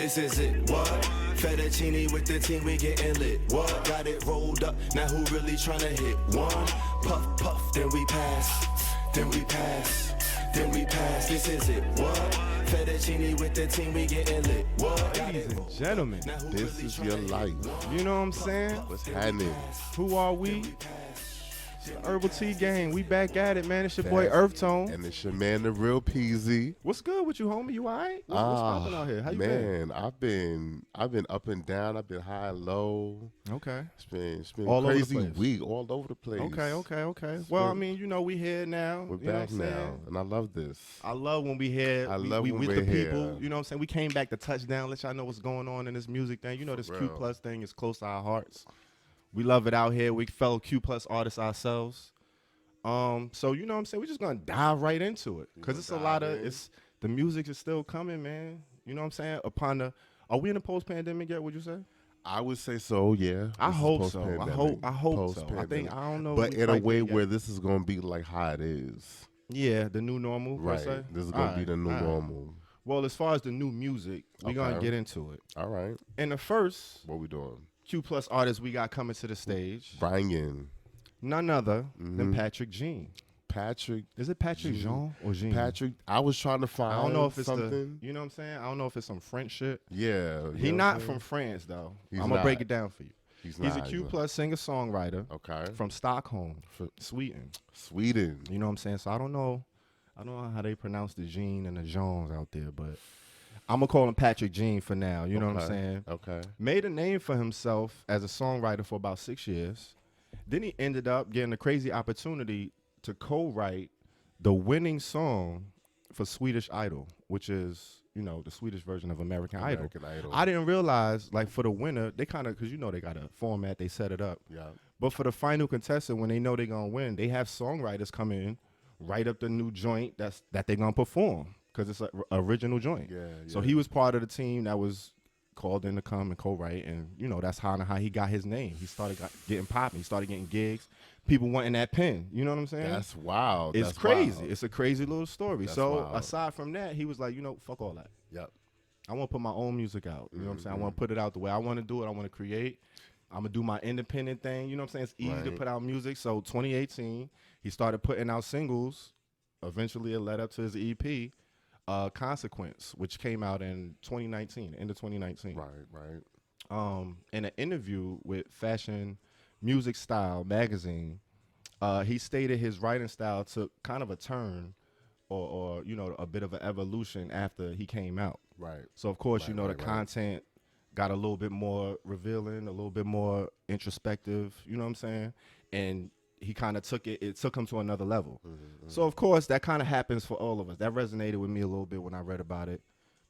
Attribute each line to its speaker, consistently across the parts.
Speaker 1: This is it, what? Fettuccine with the team, we getting lit. What? Got it rolled up, now who really tryna hit one? Puff, puff, then we pass, then we pass, then we pass. This is it, what? Fettuccine with the team, we getting lit. What?
Speaker 2: Ladies and gentlemen,
Speaker 3: This is your life.
Speaker 2: you know what I'm saying?
Speaker 3: What's happening?
Speaker 2: Who are we? It's the Herbal Tea Gang. We back at it, man. It's your boy EarthTone.
Speaker 3: And it's your man, the real Peasy.
Speaker 2: What's good with you, homie? You all right? What's popping out here? How you been?
Speaker 3: Man, I've been up and down. I've been high and low.
Speaker 2: Okay.
Speaker 3: It's been
Speaker 2: All
Speaker 3: a
Speaker 2: over the
Speaker 3: crazy
Speaker 2: place.
Speaker 3: week, all over the place.
Speaker 2: Okay. Well, I mean, you know, we here now.
Speaker 3: We're
Speaker 2: you know
Speaker 3: back
Speaker 2: what I'm
Speaker 3: now,
Speaker 2: saying?
Speaker 3: and I love this.
Speaker 2: I love when we here.
Speaker 3: I love
Speaker 2: we
Speaker 3: when
Speaker 2: with
Speaker 3: we're
Speaker 2: the people.
Speaker 3: here.
Speaker 2: You know what I'm saying? We came back to touchdown. Let y'all know what's going on in this music thing. You know, this
Speaker 3: For
Speaker 2: Q
Speaker 3: real.
Speaker 2: plus thing is close to our hearts. We love it out here. We fellow Q plus artists ourselves. So you know what I'm saying? We're just gonna dive right into it because it's a lot of the music is still coming, man. You know what I'm saying? Are we in a post-pandemic yet? Would you say?
Speaker 3: I would say so, yeah.
Speaker 2: I
Speaker 3: This is
Speaker 2: hope so.
Speaker 3: post-pandemic.
Speaker 2: I hope so. I
Speaker 3: Post-pandemic.
Speaker 2: think I don't know.
Speaker 3: But
Speaker 2: if we
Speaker 3: in a
Speaker 2: quite
Speaker 3: way
Speaker 2: there yet.
Speaker 3: where this is going to be like how it is.
Speaker 2: Yeah, the new normal. Per
Speaker 3: Right.
Speaker 2: se?
Speaker 3: This is going to be the new
Speaker 2: All right.
Speaker 3: normal.
Speaker 2: Well, as far as the new music, we're gonna
Speaker 3: Okay.
Speaker 2: get into it.
Speaker 3: All right.
Speaker 2: And the first
Speaker 3: What we doing?
Speaker 2: Q plus artist we got coming to the stage,
Speaker 3: Brian.
Speaker 2: none other than
Speaker 3: Mhm.
Speaker 2: Patrik Jean.
Speaker 3: Patrick.
Speaker 2: Is it Patrik Jean or Jean?
Speaker 3: Patrick. I was trying to find
Speaker 2: I don't know if it's
Speaker 3: something.
Speaker 2: you know what I'm saying? I don't know if it's some French shit.
Speaker 3: Yeah.
Speaker 2: He
Speaker 3: you know
Speaker 2: not
Speaker 3: what I'm
Speaker 2: from
Speaker 3: saying?
Speaker 2: France though.
Speaker 3: He's
Speaker 2: I'm gonna break
Speaker 3: not.
Speaker 2: it down for you.
Speaker 3: He's
Speaker 2: He's a
Speaker 3: not.
Speaker 2: Q plus singer songwriter
Speaker 3: Okay.
Speaker 2: from Stockholm, Sweden.
Speaker 3: Sweden.
Speaker 2: You know what I'm saying? So I don't know how they pronounce the Jean and the Jones out there, but I'm gonna call him Patrik Jean for now. You know what I'm
Speaker 3: Okay.
Speaker 2: saying?
Speaker 3: Okay.
Speaker 2: Made a name for himself as a songwriter for about 6 years. Then he ended up getting a crazy opportunity to co-write the winning song for Swedish Idol, which is, you know, the Swedish version of American Idol.
Speaker 3: American Idol.
Speaker 2: I didn't realize, like, for the winner, they kind of, because, you know, they got a format, they set it up.
Speaker 3: Yeah.
Speaker 2: But for the final contestant, when they know they're going to win, they have songwriters come in, write up the new joint that they're going to perform, because it's an original joint.
Speaker 3: Yeah.
Speaker 2: So he was part of the team that was called in to come and co-write, and you know that's how he got his name. He started getting popping. He started getting gigs. People wanting that pen. You know what I'm saying?
Speaker 3: That's wild.
Speaker 2: It's
Speaker 3: That's
Speaker 2: crazy.
Speaker 3: wild.
Speaker 2: It's a crazy little story.
Speaker 3: That's
Speaker 2: so
Speaker 3: wild.
Speaker 2: aside from that, he was like, you know, fuck all that.
Speaker 3: Yep.
Speaker 2: I want to put my own music out. You know what I'm saying? I want to put it out the way I want to do it. I want to create. I'm going to do my independent thing. You know what I'm saying? It's easy to
Speaker 3: Right.
Speaker 2: put out music. So 2018, he started putting out singles. Eventually, it led up to his EP, Consequence, which came out in 2019, end of 2019.
Speaker 3: Right.
Speaker 2: In an interview with Fashion Music Style magazine, he stated his writing style took kind of a turn or you know, a bit of an evolution after he came out.
Speaker 3: Right.
Speaker 2: So, of course,
Speaker 3: Right,
Speaker 2: you know,
Speaker 3: right,
Speaker 2: the
Speaker 3: right.
Speaker 2: content got a little bit more revealing, a little bit more introspective, you know what I'm saying? And he kind of took him to another level. So, of course, that kind of happens for all of us. That resonated with me a little bit when I read about it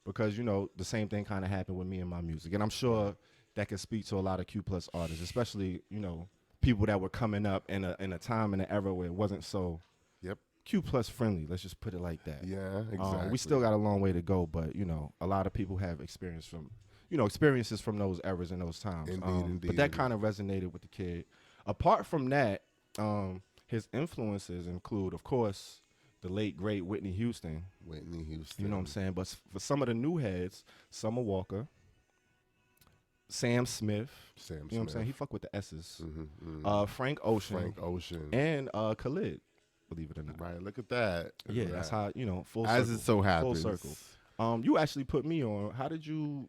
Speaker 2: because, you know, the same thing kind of happened with me and my music. And I'm sure that can speak to a lot of Q plus artists, especially, you know, people that were coming up in a time and an era where it wasn't so
Speaker 3: Yep.
Speaker 2: Q plus friendly. Let's just put it like that.
Speaker 3: Yeah. Exactly.
Speaker 2: We still got a long way to go, but, you know, a lot of people have experiences from those eras and those times.
Speaker 3: Indeed,
Speaker 2: but that kind of resonated with the kid. Apart from that, his influences include, of course, the late, great Whitney Houston.
Speaker 3: Whitney Houston.
Speaker 2: You know what I'm saying? But for some of the new heads, Summer Walker, Sam Smith. You know what I'm saying? He fuck with the S's. Frank Ocean. And Khalid, believe it or not.
Speaker 3: Right. Look at that.
Speaker 2: Yeah, that's how, you know, full
Speaker 3: As
Speaker 2: circle.
Speaker 3: it so happens.
Speaker 2: Full circle. You actually put me on. How did you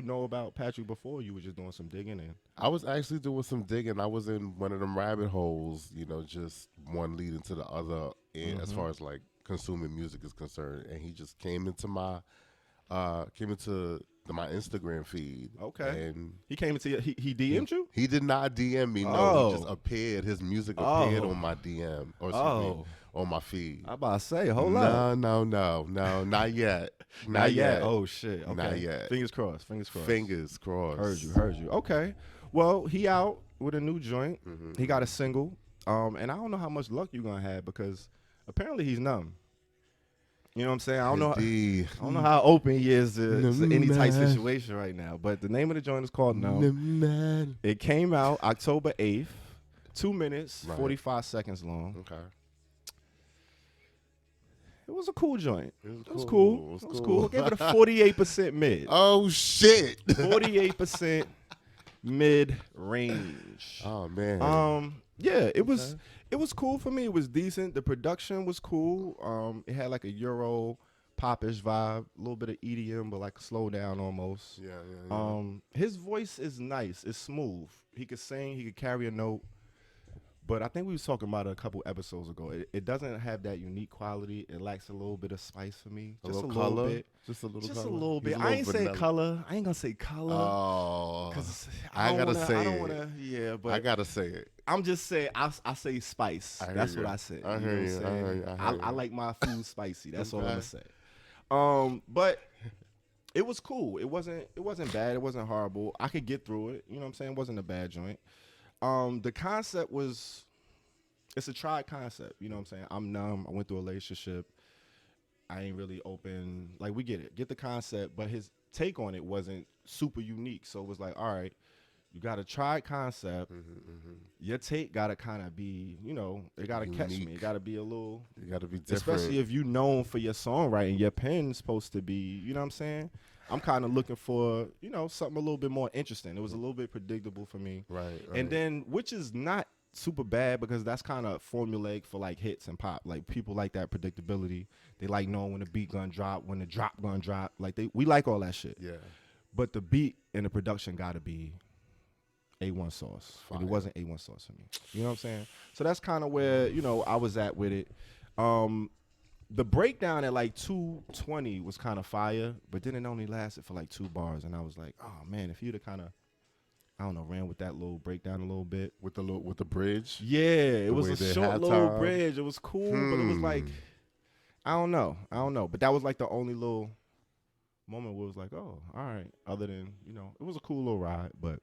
Speaker 2: know about Patrik before? You were just doing some digging in?
Speaker 3: I was actually doing some digging. I was in one of them rabbit holes, you know, just one leading to the other as far as like consuming music is concerned. And he just came into my Instagram feed.
Speaker 2: Okay.
Speaker 3: And
Speaker 2: He came into he DM'd you?
Speaker 3: he did not DM me. No,
Speaker 2: Oh.
Speaker 3: he just appeared. His music appeared
Speaker 2: Oh.
Speaker 3: on my DM or
Speaker 2: Oh.
Speaker 3: on my feed.
Speaker 2: I about to say, hold up.
Speaker 3: No, not yet.
Speaker 2: Not yet. Oh shit. Okay.
Speaker 3: Not yet.
Speaker 2: Fingers crossed. Fingers crossed.
Speaker 3: Fingers crossed.
Speaker 2: Heard you. Okay. Well, he out with a new joint. He got a single. And I don't know how much luck you're gonna have because apparently he's numb. You know what I'm saying? I don't know how open he is to any tight situation right now. But the name of the joint is called Numb. It came out October 8th. 2 minutes, 45 seconds long.
Speaker 3: Okay.
Speaker 2: It was a cool joint.
Speaker 3: It was cool.
Speaker 2: It was cool. I gave it a 48% mid.
Speaker 3: Oh shit.
Speaker 2: 48% mid range.
Speaker 3: Oh man.
Speaker 2: Yeah, it was cool for me. It was decent. The production was cool. It had like a Euro popish vibe, a little bit of EDM, but like slow down almost.
Speaker 3: Yeah.
Speaker 2: His voice is nice. It's smooth. He could sing. He could carry a note. But I think we was talking about it a couple episodes ago. It doesn't have that unique quality. It lacks a little bit of spice for me. Just a little bit.
Speaker 3: Just a little
Speaker 2: Just
Speaker 3: color.
Speaker 2: a little bit.
Speaker 3: He's a
Speaker 2: I
Speaker 3: little
Speaker 2: ain't
Speaker 3: vanilla.
Speaker 2: say color. I ain't gonna say color.
Speaker 3: Oh,
Speaker 2: Cause
Speaker 3: I gotta say
Speaker 2: I don't
Speaker 3: it.
Speaker 2: wanna. Yeah, but
Speaker 3: I gotta say it.
Speaker 2: I'm just saying. I say spice.
Speaker 3: I hear
Speaker 2: That's
Speaker 3: you.
Speaker 2: what I said.
Speaker 3: I
Speaker 2: You know
Speaker 3: hear
Speaker 2: what I'm
Speaker 3: you. I
Speaker 2: saying?
Speaker 3: hear you. I hear
Speaker 2: I
Speaker 3: you.
Speaker 2: like my food spicy. That's all I'm
Speaker 3: Okay.
Speaker 2: gonna say. But it was cool. It wasn't bad. It wasn't horrible. I could get through it. You know what I'm saying? It wasn't a bad joint. The concept was. It's a tried concept, you know what I'm saying? I'm numb. I went through a relationship. I ain't really open. Like, we get it. Get the concept, but his take on it wasn't super unique. So it was like, all right, you got a tried concept. Your take got to kind of be, you know, it got to catch me.
Speaker 3: Unique.
Speaker 2: It got to be a little,
Speaker 3: You gotta be different.
Speaker 2: especially if you known for your songwriting. Your pen's supposed to be, you know what I'm saying? I'm kind of looking for, you know, something a little bit more interesting. It was a little bit predictable for me.
Speaker 3: Right.
Speaker 2: And then, which is not super bad because that's kind of formulaic for like hits and pop. Like people like that predictability. They like knowing when the beat gonna drop, when the drop gonna drop. Like we like all that shit.
Speaker 3: Yeah.
Speaker 2: But the beat and the production gotta be A1 sauce. And it
Speaker 3: Fire.
Speaker 2: wasn't A1 sauce for me. You know what I'm saying? So that's kind of where, you know, I was at with it. The breakdown at like 2:20 was kind of fire, but then it only lasted for like 2 bars, and I was like, oh man, if you'd have kind of, I don't know, ran with that little breakdown a little bit.
Speaker 3: With the bridge.
Speaker 2: Yeah, it
Speaker 3: The
Speaker 2: was
Speaker 3: way
Speaker 2: a
Speaker 3: they
Speaker 2: short
Speaker 3: had
Speaker 2: little
Speaker 3: time.
Speaker 2: bridge. It was cool, but it was like, I don't know. But that was like the only little moment where it was like, oh, all right. Other than, you know, it was a cool little ride, but.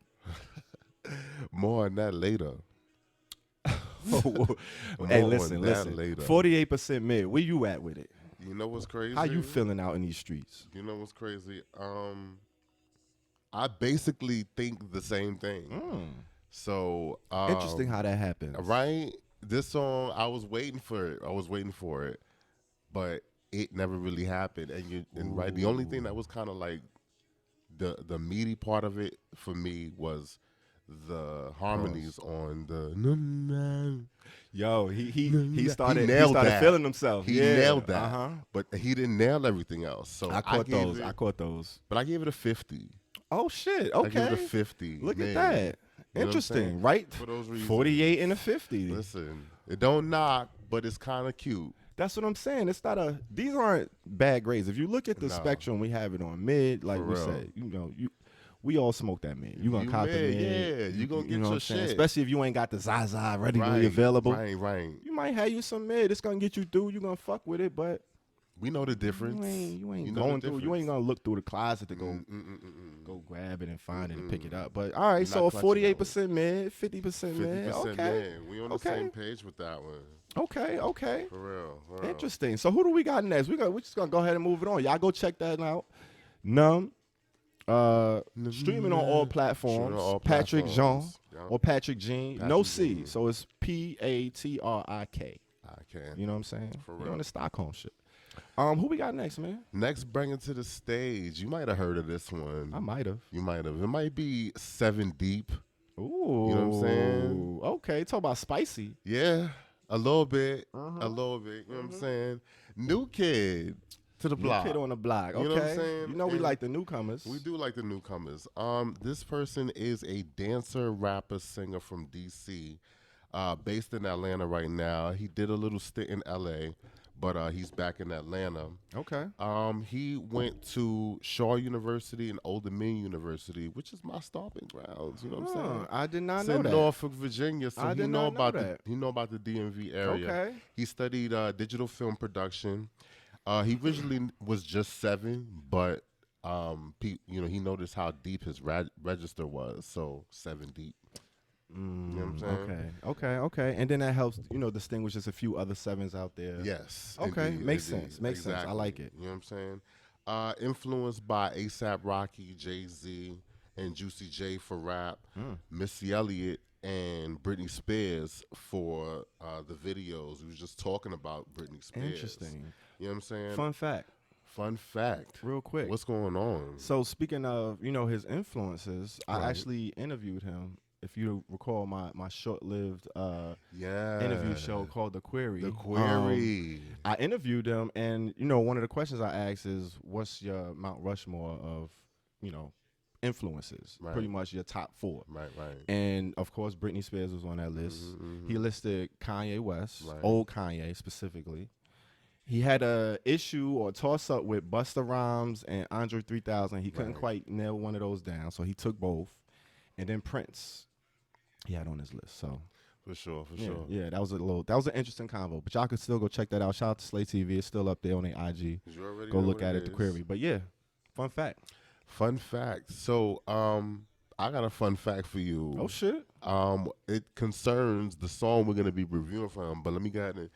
Speaker 3: More on that later.
Speaker 2: Hey,
Speaker 3: More
Speaker 2: listen.
Speaker 3: on that later.
Speaker 2: 48% mid. Where you at with it?
Speaker 3: You know what's crazy?
Speaker 2: How you feeling out in these streets?
Speaker 3: You know what's crazy? I basically think the same thing. So
Speaker 2: Interesting how that happens.
Speaker 3: right? This song, I was waiting for it, but it never really happened. And right, the only thing that was kind of like the meaty part of it for me was the harmonies on the.
Speaker 2: Yo, he started
Speaker 3: nailed that.
Speaker 2: feeling himself.
Speaker 3: He
Speaker 2: Yeah.
Speaker 3: nailed that,
Speaker 2: Uh-huh.
Speaker 3: but he didn't nail everything else. So
Speaker 2: I caught
Speaker 3: gave
Speaker 2: those.
Speaker 3: it-
Speaker 2: I caught those.
Speaker 3: but I gave it a 50.
Speaker 2: Oh shit.
Speaker 3: I gave it
Speaker 2: Okay.
Speaker 3: a 50.
Speaker 2: Look
Speaker 3: Man.
Speaker 2: at that.
Speaker 3: You know what I'm
Speaker 2: Interesting,
Speaker 3: saying?
Speaker 2: right?
Speaker 3: For those reasons.
Speaker 2: 48 and a 50.
Speaker 3: Listen, it don't knock, but it's kind of cute.
Speaker 2: That's what I'm saying. It's not these aren't bad grades. If you look at the
Speaker 3: No.
Speaker 2: spectrum, we have it on mid, like
Speaker 3: For
Speaker 2: we
Speaker 3: real.
Speaker 2: said. You know, we all smoke that mid. You gonna
Speaker 3: You
Speaker 2: cop the
Speaker 3: mid,
Speaker 2: mid.
Speaker 3: yeah. You gonna get
Speaker 2: know
Speaker 3: your
Speaker 2: what I'm saying?
Speaker 3: shit.
Speaker 2: Especially if you ain't got the Zaza readily
Speaker 3: Right,
Speaker 2: available.
Speaker 3: Right.
Speaker 2: You might have you some mid. It's gonna get you through. You gonna fuck with it, but
Speaker 3: We know the difference.
Speaker 2: you ain't
Speaker 3: know the
Speaker 2: going through. You ain't
Speaker 3: difference.
Speaker 2: gonna look through the closet to go
Speaker 3: Mm-mm.
Speaker 2: grab it and find it and pick it up. But all right,
Speaker 3: You're
Speaker 2: so
Speaker 3: not clutching
Speaker 2: 48% mid, 50% mid.
Speaker 3: 50%
Speaker 2: Okay,
Speaker 3: man. We on the
Speaker 2: Okay.
Speaker 3: same page with that one.
Speaker 2: okay.
Speaker 3: For real.
Speaker 2: Interesting. So who do we got next? We're just gonna go ahead and move it on. Y'all go check that out. Numb. Streaming on all platforms.
Speaker 3: Streaming on all
Speaker 2: Patrik Jean
Speaker 3: platforms. Yeah.
Speaker 2: or Patrik Jean. No
Speaker 3: Patrik
Speaker 2: C.
Speaker 3: Jean.
Speaker 2: So it's Patrik.
Speaker 3: I can.
Speaker 2: You know what I'm saying?
Speaker 3: For
Speaker 2: You're
Speaker 3: real.
Speaker 2: on the Stockholm shit. Who we got next, man?
Speaker 3: Next, bring it to the stage. You might have heard of this one.
Speaker 2: I might have.
Speaker 3: You might have. It might be Sevndeep.
Speaker 2: Ooh.
Speaker 3: You know what I'm saying?
Speaker 2: Okay, talk about spicy.
Speaker 3: Yeah, a little bit. A little bit. You know what I'm saying? New kid to the
Speaker 2: New
Speaker 3: block.
Speaker 2: kid on the block. Okay.
Speaker 3: You know what I'm saying?
Speaker 2: You know we
Speaker 3: And
Speaker 2: like the newcomers.
Speaker 3: We do like the newcomers. This person is a dancer, rapper, singer from DC, based in Atlanta right now. He did a little stint in LA, but he's back in Atlanta.
Speaker 2: Okay.
Speaker 3: He went to Shaw University and Old Dominion University, which is my stomping grounds. You know what I'm saying?
Speaker 2: I did not
Speaker 3: It's
Speaker 2: know
Speaker 3: in
Speaker 2: that.
Speaker 3: Norfolk, Virginia, so
Speaker 2: I
Speaker 3: he
Speaker 2: did
Speaker 3: know
Speaker 2: not know
Speaker 3: about
Speaker 2: that.
Speaker 3: he know about the DMV area.
Speaker 2: Okay.
Speaker 3: He studied digital film production. He originally was just 7, but he noticed how deep his register was, so Sevndeep. You know what I'm saying?
Speaker 2: Okay. And then that helps, distinguish just a few other 7s out there.
Speaker 3: Yes.
Speaker 2: Okay,
Speaker 3: indeed,
Speaker 2: makes
Speaker 3: indeed.
Speaker 2: sense. Makes sense. I like it.
Speaker 3: You know what I'm saying? Influenced by A$AP Rocky, Jay-Z, and Juicy J for rap, Missy Elliott and Britney Spears for the videos. We was just talking about Britney Spears.
Speaker 2: Interesting.
Speaker 3: You know what I'm saying?
Speaker 2: Fun fact,
Speaker 3: Real
Speaker 2: quick.
Speaker 3: What's going on?
Speaker 2: So speaking of, his influences,
Speaker 3: Right.
Speaker 2: I actually interviewed him. If you recall my short-lived interview show called The Query.
Speaker 3: The Query.
Speaker 2: I interviewed him, and one of the questions I asked is, "What's your Mount Rushmore of, influences?
Speaker 3: Right.
Speaker 2: Pretty much your top 4."
Speaker 3: Right.
Speaker 2: And of course, Britney Spears was on that list. He listed Kanye West,
Speaker 3: Right.
Speaker 2: old Kanye specifically. He had a issue or toss up with Busta Rhymes and Andre 3000. He couldn't quite nail one of those down, so he took both. And then Prince, he had on his list. So
Speaker 3: For sure.
Speaker 2: yeah, that was an interesting convo. But y'all can still go check that out. Shout out to Slate TV. It's still up there on their IG.
Speaker 3: You already
Speaker 2: Go
Speaker 3: know
Speaker 2: look
Speaker 3: what
Speaker 2: at
Speaker 3: it
Speaker 2: The
Speaker 3: is.
Speaker 2: Query. But yeah, fun fact.
Speaker 3: So, I got a fun fact for you.
Speaker 2: Oh shit.
Speaker 3: It concerns the song we're gonna be reviewing for him. But let me go ahead and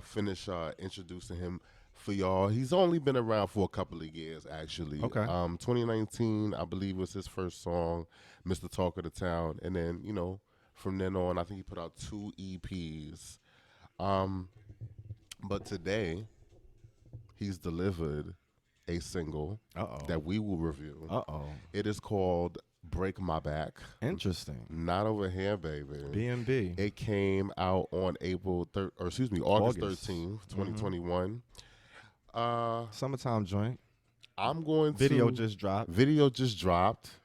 Speaker 3: finish introducing him for y'all. He's only been around for a couple of years, actually.
Speaker 2: Okay.
Speaker 3: 2019, I believe, was his first song, Mr. Talk of the Town, and then from then on, I think he put out 2 EPs. But today, he's delivered a single that we will review. It is called Break My Back.
Speaker 2: Interesting.
Speaker 3: Not over here, baby.
Speaker 2: B&B.
Speaker 3: It came out on August 13th, 2021.
Speaker 2: Summertime joint.
Speaker 3: I'm going
Speaker 2: Video
Speaker 3: to...
Speaker 2: just dropped.
Speaker 3: Video just dropped.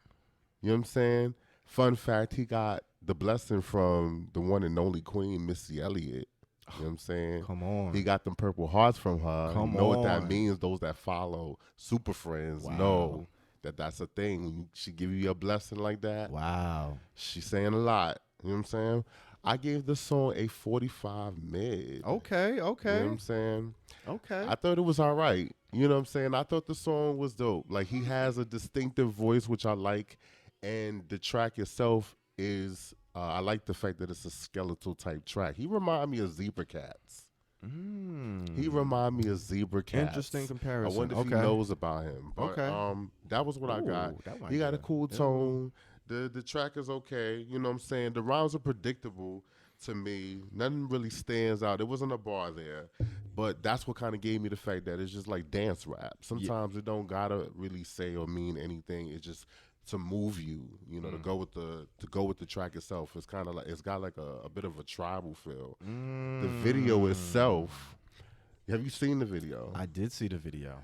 Speaker 3: You know what I'm saying? Fun fact, he got the blessing from the one and only queen, Missy Elliott. You know what I'm saying?
Speaker 2: Come on.
Speaker 3: He got them purple hearts from her.
Speaker 2: Come
Speaker 3: you know what
Speaker 2: on.
Speaker 3: that means? Those that follow Super Friends know that that's a thing. She give you a blessing like that.
Speaker 2: Wow.
Speaker 3: She's saying a lot. You know what I'm saying? I gave this song a 45 mid.
Speaker 2: Okay.
Speaker 3: You know what I'm saying?
Speaker 2: Okay.
Speaker 3: I thought it was all right. You know what I'm saying? I thought the song was dope. Like, he has a distinctive voice, which I like. And the track itself is, I like the fact that it's a skeletal type track. He remind me of Zebra Cats. He remind me of Zebra Cats.
Speaker 2: Interesting comparison.
Speaker 3: I wonder if he knows about him. But, that was what I got. He got a cool tone. The track is okay. You know what I'm saying? The rhymes are predictable to me. Nothing really stands out. There wasn't a bar there. But that's what kind of gave me the fact that it's just like dance rap. Sometimes it don't gotta really say or mean anything. It's just to move you, to go with the track itself. It's kind of like, it's got like a bit of a tribal feel. The video itself, have you seen the video?
Speaker 2: I did see the video.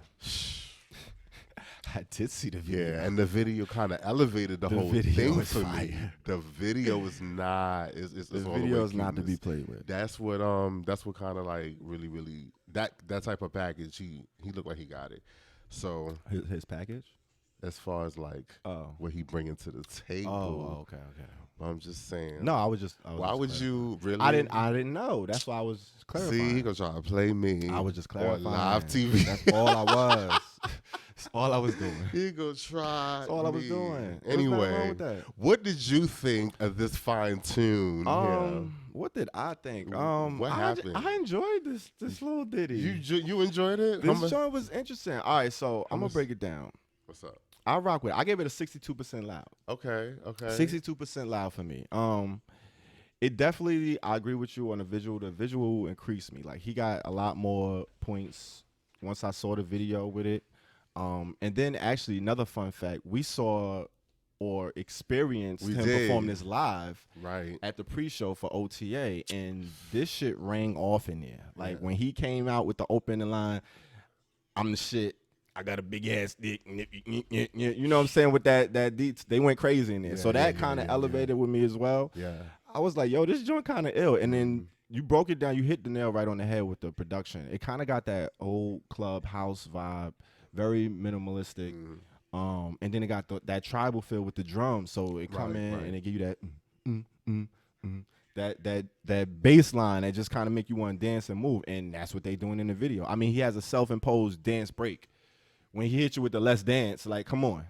Speaker 2: I did see the video.
Speaker 3: Yeah, and the video kind of elevated the whole thing for me. The video is not. The
Speaker 2: video is not to be played with.
Speaker 3: That's what kind of like really that type of package. He looked like he got it. So
Speaker 2: his package.
Speaker 3: As far as like what he bringing to the table.
Speaker 2: Oh, okay.
Speaker 3: I'm just saying.
Speaker 2: No, I was
Speaker 3: why would you really?
Speaker 2: I didn't know. That's why I was clarifying.
Speaker 3: See, he gonna try to play me.
Speaker 2: I was just clarifying.
Speaker 3: On live TV.
Speaker 2: That's all I was. That's all I was doing.
Speaker 3: He gonna try.
Speaker 2: That's all I was doing.
Speaker 3: Anyway, what did you think of this fine tune?
Speaker 2: What did I think?
Speaker 3: What happened?
Speaker 2: I enjoyed this little ditty.
Speaker 3: You enjoyed it?
Speaker 2: This joint was interesting. All right, so I'm gonna break it down.
Speaker 3: What's up?
Speaker 2: I rock with it. I gave it a 62% loud.
Speaker 3: Okay.
Speaker 2: 62% loud for me. It definitely, I agree with you on the visual. The visual increased me. Like, he got a lot more points once I saw the video with it. And then actually another fun fact, we saw or experienced him perform this live at the pre-show for OTA, and this shit rang off in there. Like, when he came out with the opening line, I'm the shit. I got a big ass dick. You know what I'm saying? With that they went crazy in there. So that kind of elevated with me as well.
Speaker 3: Yeah.
Speaker 2: I was like, yo, this joint kind of ill. And then you broke it down. You hit the nail right on the head with the production. It kind of got that old club house vibe, very minimalistic. And then it got that tribal feel with the drums. So it come in and it give you that that bass line that just kind of make you want to dance and move. And that's what they doing in the video. I mean, he has a self-imposed dance break. When he hit you with the let's dance, like, come on.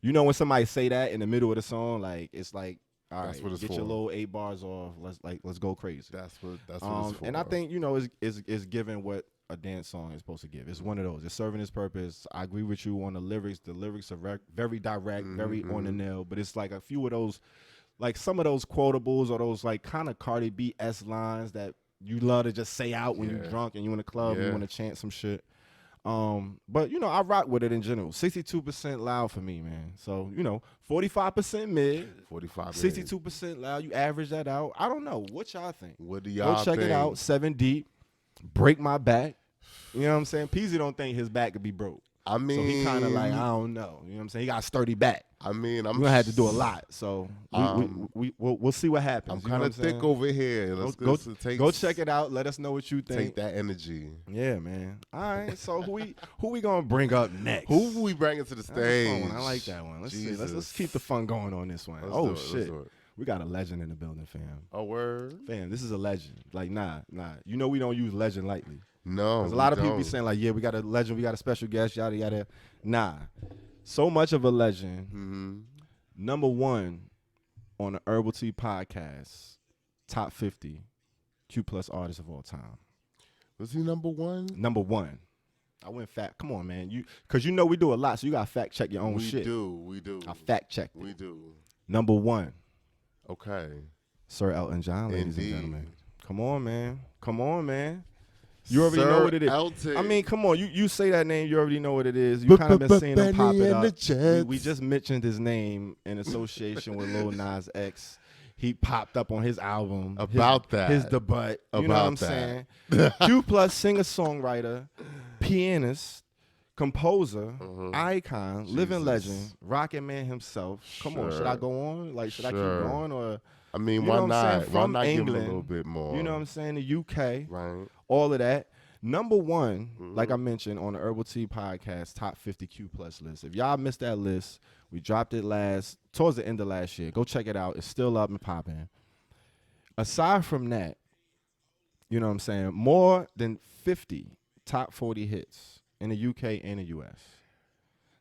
Speaker 2: You know when somebody say that in the middle of the song, like, it's like, all right, get your little 8 bars off. Let's go crazy.
Speaker 3: That's what it's for.
Speaker 2: And I think, is giving what a dance song is supposed to give. It's one of those. It's serving its purpose. I agree with you on the lyrics. The lyrics are very direct, very on the nail. But it's like a few of those, like some of those quotables or those like kind of Cardi B-esque lines that you love to just say out when you're drunk and you in the club and you want to chant some shit. But you know, I rock with it in general. 62% loud for me, man. So, you know, 45% mid, 62% loud. You average that out. I don't know. What y'all think?
Speaker 3: What do y'all
Speaker 2: Go check it out. Sevndeep, Break My Back. You know what I'm saying? Peasy don't think his back could be broke.
Speaker 3: I mean,
Speaker 2: so he kind of like, I don't know. You know what I'm saying? He got a sturdy back.
Speaker 3: I mean,
Speaker 2: we're gonna have to do a lot. So we'll see what happens.
Speaker 3: I'm kind of thick over here.
Speaker 2: Go check it out. Let us know what you think.
Speaker 3: Take that energy.
Speaker 2: Yeah, man. All right. So who we gonna bring up next?
Speaker 3: Who we bringing to the stage?
Speaker 2: I like that one. Let's see. Let's keep the fun going on this one. Shit. We got a legend in the building, fam.
Speaker 3: A word?
Speaker 2: Fam, this is a legend. Like, nah. You know we don't use legend lightly.
Speaker 3: No.
Speaker 2: Because a lot of people be saying, like, yeah, we got a legend, we got a special guest, yada, yada. Nah. So much of a legend.
Speaker 3: Mm-hmm.
Speaker 2: Number 1 on the Herbal Tea Podcast, top 50 Q+ artists of all time.
Speaker 3: Was he number 1?
Speaker 2: Number 1. I went fact. Come on, man. Because you know we do a lot, so you got to fact check your own shit.
Speaker 3: We do.
Speaker 2: I fact checked it.
Speaker 3: We do.
Speaker 2: Number 1.
Speaker 3: Okay.
Speaker 2: Sir Elton John, ladies
Speaker 3: Indeed.
Speaker 2: and gentlemen. Come on, man. You already know what it is.
Speaker 3: Elton.
Speaker 2: I mean, come on. You say that name, you already know what it is. You kind of been seeing him pop it up. We just mentioned his name in association with Lil Nas X. He popped up on his album. His debut. You know what I'm saying? Q+ singer-songwriter, pianist, composer, icon, living legend, Rockin' Man himself. Come on. Should I go on? Like, should I keep going? Or
Speaker 3: I mean,
Speaker 2: why
Speaker 3: not?
Speaker 2: From
Speaker 3: why not
Speaker 2: England,
Speaker 3: give him a little bit more?
Speaker 2: You know what I'm saying? The UK.
Speaker 3: Right.
Speaker 2: All of that. Number 1, like I mentioned, on the Herbal Tea Podcast, top 50 Q+ list. If y'all missed that list, we dropped it towards the end of last year. Go check it out. It's still up and popping. Aside from that, you know what I'm saying, more than 50 top 40 hits in the UK and the US.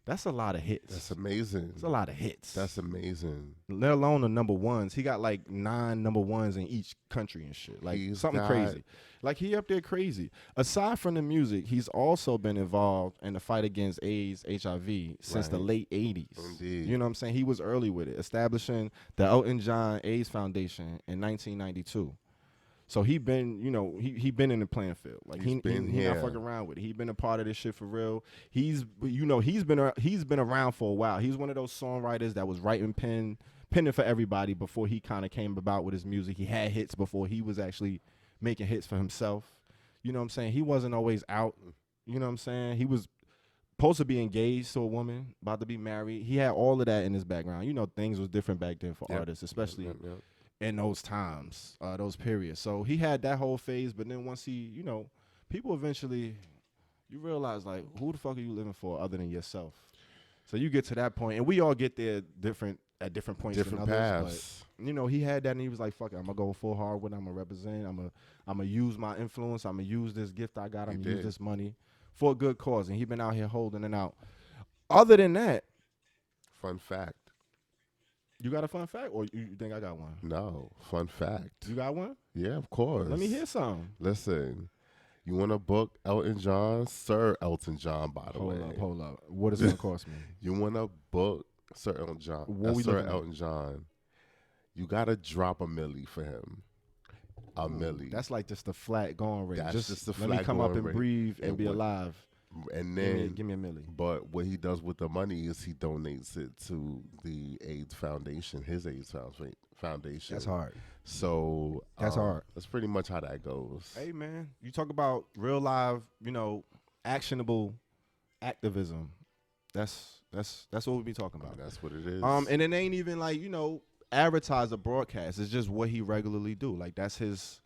Speaker 2: That's a lot of hits.
Speaker 3: That's amazing.
Speaker 2: It's a lot of hits.
Speaker 3: That's amazing.
Speaker 2: Let alone the number 1s. He got like 9 number 1s in each country and shit. Like something crazy. Like he up there crazy. Aside from the music, he's also been involved in the fight against AIDS, HIV since the late 80s.
Speaker 3: Indeed.
Speaker 2: You know what I'm saying? He was early with it, establishing the Elton John AIDS Foundation in 1992. So he been, you know, he been in the playing field. Like he not fucking around with it. He been a part of this shit for real. He's been around for a while. He's one of those songwriters that was writing penning for everybody before he kind of came about with his music. He had hits before he was actually making hits for himself. You know what I'm saying? He wasn't always out. You know what I'm saying? He was supposed to be engaged to a woman, about to be married. He had all of that in his background. You know, things was different back then for artists, especially in those times, those periods. So he had that whole phase, but then once he, you know, people eventually, you realize, like, who the fuck are you living for other than yourself? So you get to that point, and we all get there at different points.
Speaker 3: Different
Speaker 2: than others,
Speaker 3: paths.
Speaker 2: But, you know, he had that, and he was like, fuck it, I'm going to go full hard with it. I'm going to represent. I'm going to use my influence. I'm going to use this gift I got. I'm going to use this money for a good cause. And he been out here holding it out. Other than that.
Speaker 3: Fun fact.
Speaker 2: You got a fun fact, or you think I got one?
Speaker 3: No, fun fact.
Speaker 2: You got one?
Speaker 3: Yeah, of course.
Speaker 2: Let me hear some.
Speaker 3: Listen, you want to book Elton John? Sir Elton John, by the way.
Speaker 2: Hold up. What is it going to cost me?
Speaker 3: You want to book Sir Elton John? Sir Elton John. You got to drop $1 million for him. $1 million.
Speaker 2: That's like just the flat going rate.
Speaker 3: That's just the flat
Speaker 2: let me come up and
Speaker 3: rate.
Speaker 2: Breathe and be alive.
Speaker 3: And then
Speaker 2: give me $1 million.
Speaker 3: But what he does with the money is he donates it to the AIDS Foundation, his AIDS Foundation.
Speaker 2: That's hard.
Speaker 3: So
Speaker 2: that's hard.
Speaker 3: That's pretty much how that goes.
Speaker 2: Hey man, you talk about real live, you know, actionable activism. That's what we be talking about.
Speaker 3: That's what it is.
Speaker 2: And it ain't even like, you know, advertise or broadcast. It's just what he regularly do. Like that's his,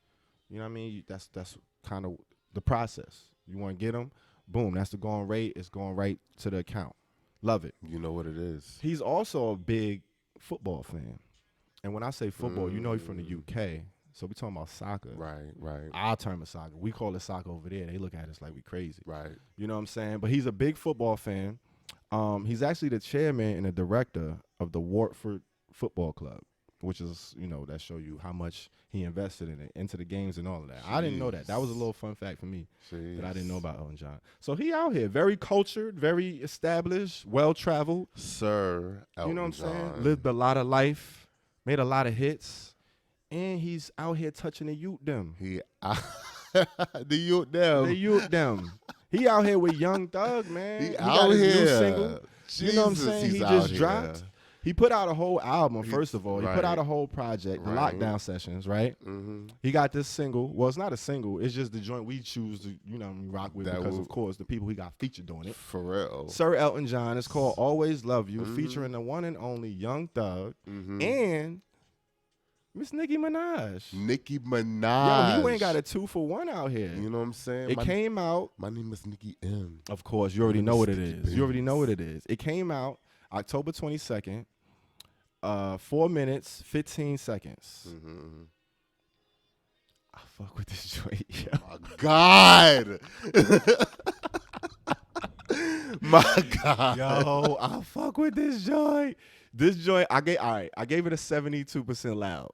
Speaker 2: you know what I mean? That's kind of the process. You want to get him. Boom, that's the going rate. It's going right to the account. Love it.
Speaker 3: You know what it is.
Speaker 2: He's also a big football fan. And when I say football, you know he's from the UK. So we talking about soccer.
Speaker 3: Right.
Speaker 2: Our term of soccer. We call it soccer over there. They look at us like we crazy.
Speaker 3: Right.
Speaker 2: You know what I'm saying? But he's a big football fan. He's actually the chairman and the director of the Watford Football Club, which is, you know, that show you how much he invested in it, into the games and all of that. Jeez. I didn't know that. That was a little fun fact for me that I didn't know about Elton John. So he out here, very cultured, very established, well-traveled.
Speaker 3: Sir Elton
Speaker 2: You know what I'm
Speaker 3: John.
Speaker 2: saying? Lived a lot of life, made a lot of hits. and he's out here touching the youth them.
Speaker 3: The youth them.
Speaker 2: The youth them. He out here with Young Thug, man.
Speaker 3: He
Speaker 2: got
Speaker 3: out
Speaker 2: his
Speaker 3: here.
Speaker 2: new single. You know what I'm
Speaker 3: Jesus,
Speaker 2: saying?
Speaker 3: he's
Speaker 2: He just
Speaker 3: out here.
Speaker 2: dropped. He put out a whole album, first of all. He put
Speaker 3: right.
Speaker 2: out a whole project, the
Speaker 3: Right.
Speaker 2: Lockdown Sessions, right?
Speaker 3: Mm-hmm.
Speaker 2: He got this single. Well, it's not a single. It's just the joint we choose to, rock with
Speaker 3: That
Speaker 2: because,
Speaker 3: will-
Speaker 2: of course, the people he got featured doing it.
Speaker 3: For real.
Speaker 2: Sir Elton John. It's called Always Love You,
Speaker 3: Mhm.
Speaker 2: featuring the one and only Young Thug
Speaker 3: Mm-hmm.
Speaker 2: and Miss Nicki Minaj.
Speaker 3: Nicki Minaj.
Speaker 2: Yo, he ain't got a 2-for-1 out here.
Speaker 3: You know what I'm saying?
Speaker 2: It came out.
Speaker 3: My name is Nicki M.
Speaker 2: Of course, you already know what it
Speaker 3: Sticky
Speaker 2: is. You already
Speaker 3: Benz.
Speaker 2: know what it is. It came out October 22nd, 4 minutes, 15 seconds.
Speaker 3: Mm-hmm.
Speaker 2: I fuck with this joint, yo.
Speaker 3: My God. My God.
Speaker 2: Yo, I fuck with this joint. This joint, I gave it a 72% loud.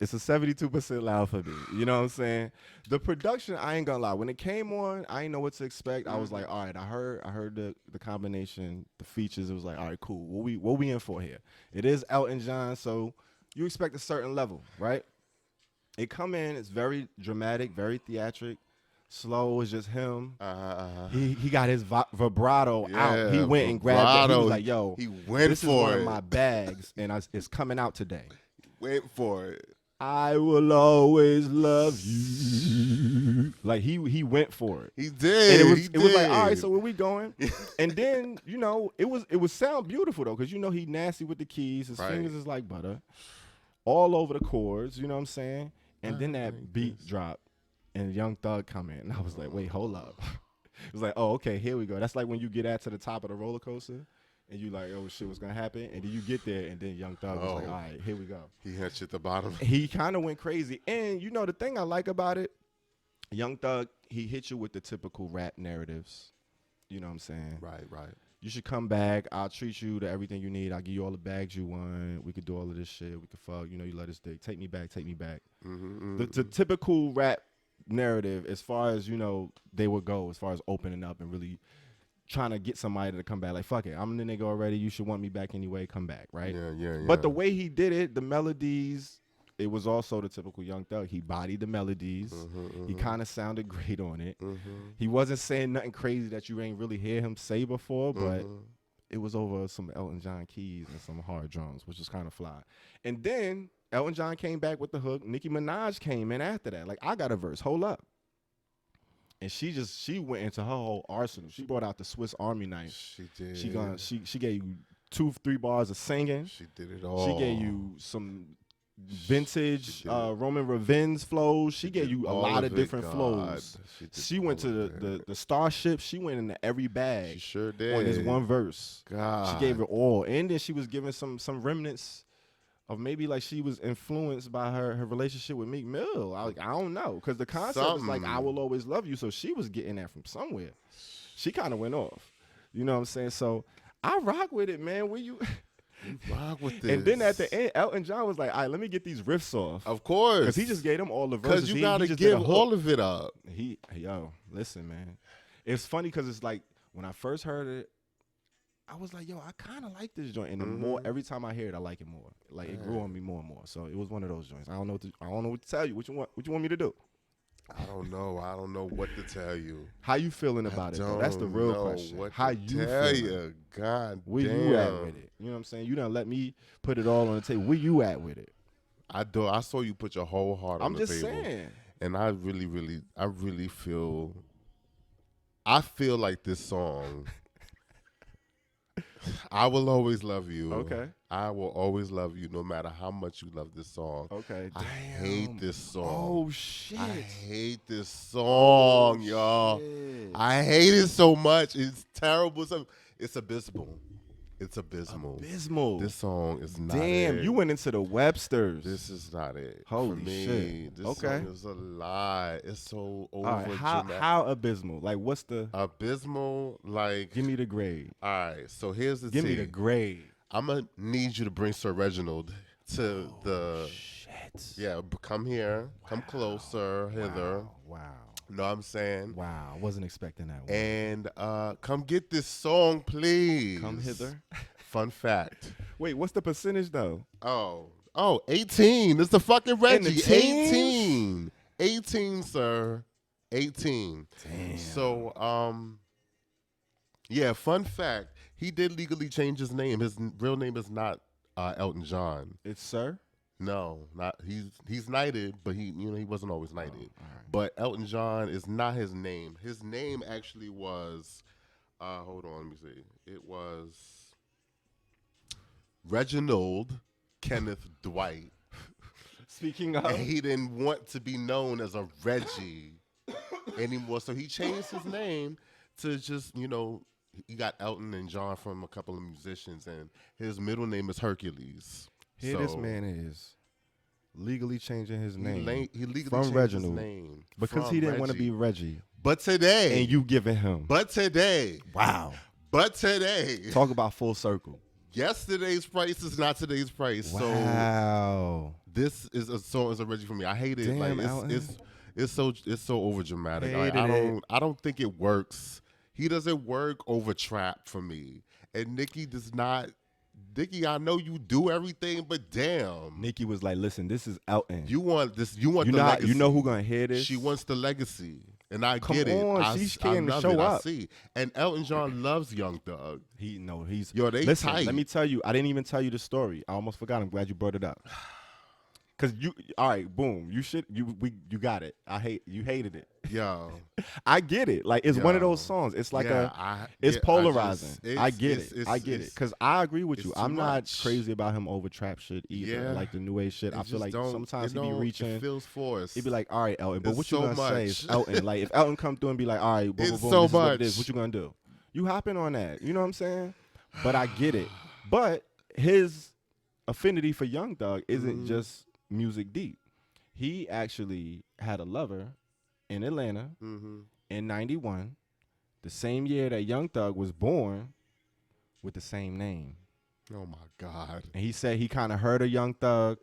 Speaker 2: It's a 72% loud for me. You know what I'm saying? The production, I ain't gonna lie. When it came on, I didn't know what to expect. I was like, all right, I heard the combination, the features. It was like, all right, cool. What we in for here? It is Elton John, so you expect a certain level, right? It come in, it's very dramatic, very theatric. Slow is just him. He got his vibrato out. He went and grabbed it. He was like, yo,
Speaker 3: he went
Speaker 2: this is
Speaker 3: for
Speaker 2: one
Speaker 3: it.
Speaker 2: of my bags, and it's coming out today.
Speaker 3: Went for it.
Speaker 2: I will always love you. Like he went for it.
Speaker 3: He did.
Speaker 2: And
Speaker 3: he
Speaker 2: it was like,
Speaker 3: did.
Speaker 2: all right, so where we going? And then, it was sound beautiful though, because he nasty with the keys. His
Speaker 3: Right.
Speaker 2: fingers is like butter. All over the chords, you know what I'm saying? And then that
Speaker 3: like
Speaker 2: beat
Speaker 3: this.
Speaker 2: dropped and Young Thug come in. And I was like, wait, hold up. It was like, oh, okay, here we go. That's like when you get to the top of the roller coaster and you like, oh shit, what's gonna happen? And then you get there and then Young Thug was like,
Speaker 3: Oh.
Speaker 2: all right, here we go.
Speaker 3: He had shit at the bottom.
Speaker 2: He kind of went crazy. And the thing I like about it, Young Thug, he hit you with the typical rap narratives. You know what I'm saying?
Speaker 3: Right.
Speaker 2: You should come back. I'll treat you to everything you need. I'll give you all the bags you want. We could do all of this shit. We could fuck. You let us dick. Take me back. Take me back.
Speaker 3: Mm-hmm,
Speaker 2: The typical rap narrative, as far as, they would go, as far as opening up and really trying to get somebody to come back. Like, fuck it. I'm the nigga already. You should want me back anyway. Come back, right?
Speaker 3: Yeah.
Speaker 2: But the way he did it, the melodies, it was also the typical Young Thug. He bodied the melodies. He kind of sounded great on it. He wasn't saying nothing crazy that you ain't really hear him say before, but it was over some Elton John keys and some hard drums, which was kind of fly. And then Elton John came back with the hook. Nicki Minaj came in after that. Like, I got a verse. Hold up. And she went into her whole arsenal. She brought out the Swiss Army knife.
Speaker 3: She did.
Speaker 2: She gave you 2-3 bars of singing.
Speaker 3: She did it all.
Speaker 2: She gave you some vintage Roman Revenge flows. She gave you a
Speaker 3: all
Speaker 2: lot
Speaker 3: of
Speaker 2: of
Speaker 3: it,
Speaker 2: different
Speaker 3: God.
Speaker 2: flows. She went
Speaker 3: all
Speaker 2: to
Speaker 3: of it.
Speaker 2: the Starship. She went into every bag
Speaker 3: She sure did.
Speaker 2: on this one verse.
Speaker 3: God.
Speaker 2: She gave it all. And then she was giving some remnants of maybe like she was influenced by her relationship with Meek Mill. I don't know. Because the concept is like, I will always love you. So she was getting that from somewhere. She kind of went off. You know what I'm saying? So I rock with it, man.
Speaker 3: You rock with this.
Speaker 2: And then at the end, Elton John was like, all right, let me get these riffs off.
Speaker 3: Of course.
Speaker 2: Because he just gave them all the verses.
Speaker 3: Because you
Speaker 2: He
Speaker 3: got to
Speaker 2: just did a
Speaker 3: give
Speaker 2: hook.
Speaker 3: all of it up.
Speaker 2: Listen, man. It's funny because it's like, when I first heard it, I was like, yo, I kind of like this joint. And the more, every time I hear it, I like it more. Like, it grew on me more and more. So it was one of those joints. I don't know what to tell you. What you want me to do?
Speaker 3: I don't know. I don't know what to tell you.
Speaker 2: How you feeling about it, though? That's the real question. How you
Speaker 3: tell
Speaker 2: feeling?
Speaker 3: you? God
Speaker 2: Where
Speaker 3: damn.
Speaker 2: you at with it? You know what I'm saying? You done let me put it all on the table. Where you at with it?
Speaker 3: I saw you put your whole heart on
Speaker 2: I'm
Speaker 3: the
Speaker 2: just
Speaker 3: table.
Speaker 2: saying.
Speaker 3: And I really feel like this song, I will always love you.
Speaker 2: Okay.
Speaker 3: I will always love you no matter how much you love this song.
Speaker 2: Okay.
Speaker 3: I hate this song.
Speaker 2: Oh, shit.
Speaker 3: I hate this song, y'all.
Speaker 2: Shit.
Speaker 3: I hate it so much. It's terrible. It's abysmal. It's abysmal.
Speaker 2: Abysmal.
Speaker 3: This song is not
Speaker 2: Damn,
Speaker 3: it.
Speaker 2: you went into the Websters.
Speaker 3: This is not it.
Speaker 2: Holy
Speaker 3: For me,
Speaker 2: shit.
Speaker 3: This
Speaker 2: Okay.
Speaker 3: song is a lie. It's so over
Speaker 2: All right, how abysmal? Like, what's the?
Speaker 3: abysmal. Like,
Speaker 2: Give me the grade.
Speaker 3: all right. So here's the
Speaker 2: Give me
Speaker 3: tea.
Speaker 2: the grade.
Speaker 3: I'm gonna need you to bring Sir Reginald to the.
Speaker 2: Shit.
Speaker 3: Yeah, come here. Come closer, hither.
Speaker 2: Wow.
Speaker 3: Know what I'm saying?
Speaker 2: Wow. I wasn't expecting that one.
Speaker 3: And come get this song, please.
Speaker 2: Come hither.
Speaker 3: Fun fact.
Speaker 2: Wait, what's the percentage though?
Speaker 3: Oh, Oh, 18. It's the fucking Reggie.
Speaker 2: the teens?
Speaker 3: 18. 18, sir. 18.
Speaker 2: Damn.
Speaker 3: So, yeah, fun fact. He did legally change his name. His real name is not Elton John.
Speaker 2: It's Sir?
Speaker 3: No, not he's knighted, but he wasn't always knighted.
Speaker 2: All right.
Speaker 3: But Elton John is not his name. His name actually was hold on, let me see. It was Reginald Kenneth Dwight.
Speaker 2: Speaking of,
Speaker 3: And he didn't want to be known as a Reggie anymore. So he changed his name to just, he got Elton and John from a couple of musicians, and his middle name is Hercules.
Speaker 2: here this man is legally changing his name
Speaker 3: He legally
Speaker 2: from
Speaker 3: changed
Speaker 2: Reginald
Speaker 3: his name
Speaker 2: because he didn't want to be Reggie.
Speaker 3: But today,
Speaker 2: And you giving him.
Speaker 3: but today,
Speaker 2: Wow. Talk about full circle.
Speaker 3: yesterday's price is not today's price. So
Speaker 2: Wow.
Speaker 3: this is a song is a Reggie for me. I hate it.
Speaker 2: Damn,
Speaker 3: like
Speaker 2: Elton.
Speaker 3: it's so over dramatic. Like,
Speaker 2: Hated it.
Speaker 3: I don't think it works. He doesn't work over trap for me. And Nicki does not. Nicki, I know you do everything, but damn,
Speaker 2: Nicki was like, listen, this is Elton.
Speaker 3: you want this. You want
Speaker 2: You
Speaker 3: the
Speaker 2: know,
Speaker 3: legacy.
Speaker 2: you know who gonna hear this?
Speaker 3: She wants the legacy, and I
Speaker 2: Come
Speaker 3: get it.
Speaker 2: on, she's scared to
Speaker 3: love
Speaker 2: show
Speaker 3: it. I
Speaker 2: up.
Speaker 3: see. And Elton John loves Young Thug.
Speaker 2: He's
Speaker 3: Yo, they
Speaker 2: listen,
Speaker 3: tight.
Speaker 2: let me tell you, I didn't even tell you the story. I almost forgot. I'm glad you brought it up. Cause all right, boom, you got it. You hated it.
Speaker 3: Yo,
Speaker 2: I get it. Like it's one of
Speaker 3: Yo.
Speaker 2: those songs. It's like
Speaker 3: yeah,
Speaker 2: it's
Speaker 3: I
Speaker 2: polarizing.
Speaker 3: just-
Speaker 2: I get
Speaker 3: it's-
Speaker 2: it. I get it.
Speaker 3: it's-
Speaker 2: Cause I agree with you.
Speaker 3: it's
Speaker 2: I'm
Speaker 3: too
Speaker 2: not
Speaker 3: much.
Speaker 2: crazy about him over trap shit either.
Speaker 3: Yeah.
Speaker 2: Like the new age shit.
Speaker 3: it
Speaker 2: I feel
Speaker 3: just
Speaker 2: like
Speaker 3: don't-
Speaker 2: sometimes
Speaker 3: it
Speaker 2: he be
Speaker 3: don't-
Speaker 2: reaching.
Speaker 3: It feels forced.
Speaker 2: He'd be like, all right, Elton, but
Speaker 3: It's
Speaker 2: what you
Speaker 3: so
Speaker 2: gonna say is
Speaker 3: much.
Speaker 2: Elton. Like if Elton come through and be like, all right, boom,
Speaker 3: It's
Speaker 2: boom, boom,
Speaker 3: so
Speaker 2: this is what it
Speaker 3: much.
Speaker 2: is. What you gonna do? You hopping on that. You know what I'm saying? But I get it. But his affinity for Young Thug isn't just music deep. He actually had a lover in Atlanta in 91, the same year that Young Thug was born, with the same name.
Speaker 3: Oh my God.
Speaker 2: And he said he kind of heard of Young Thug.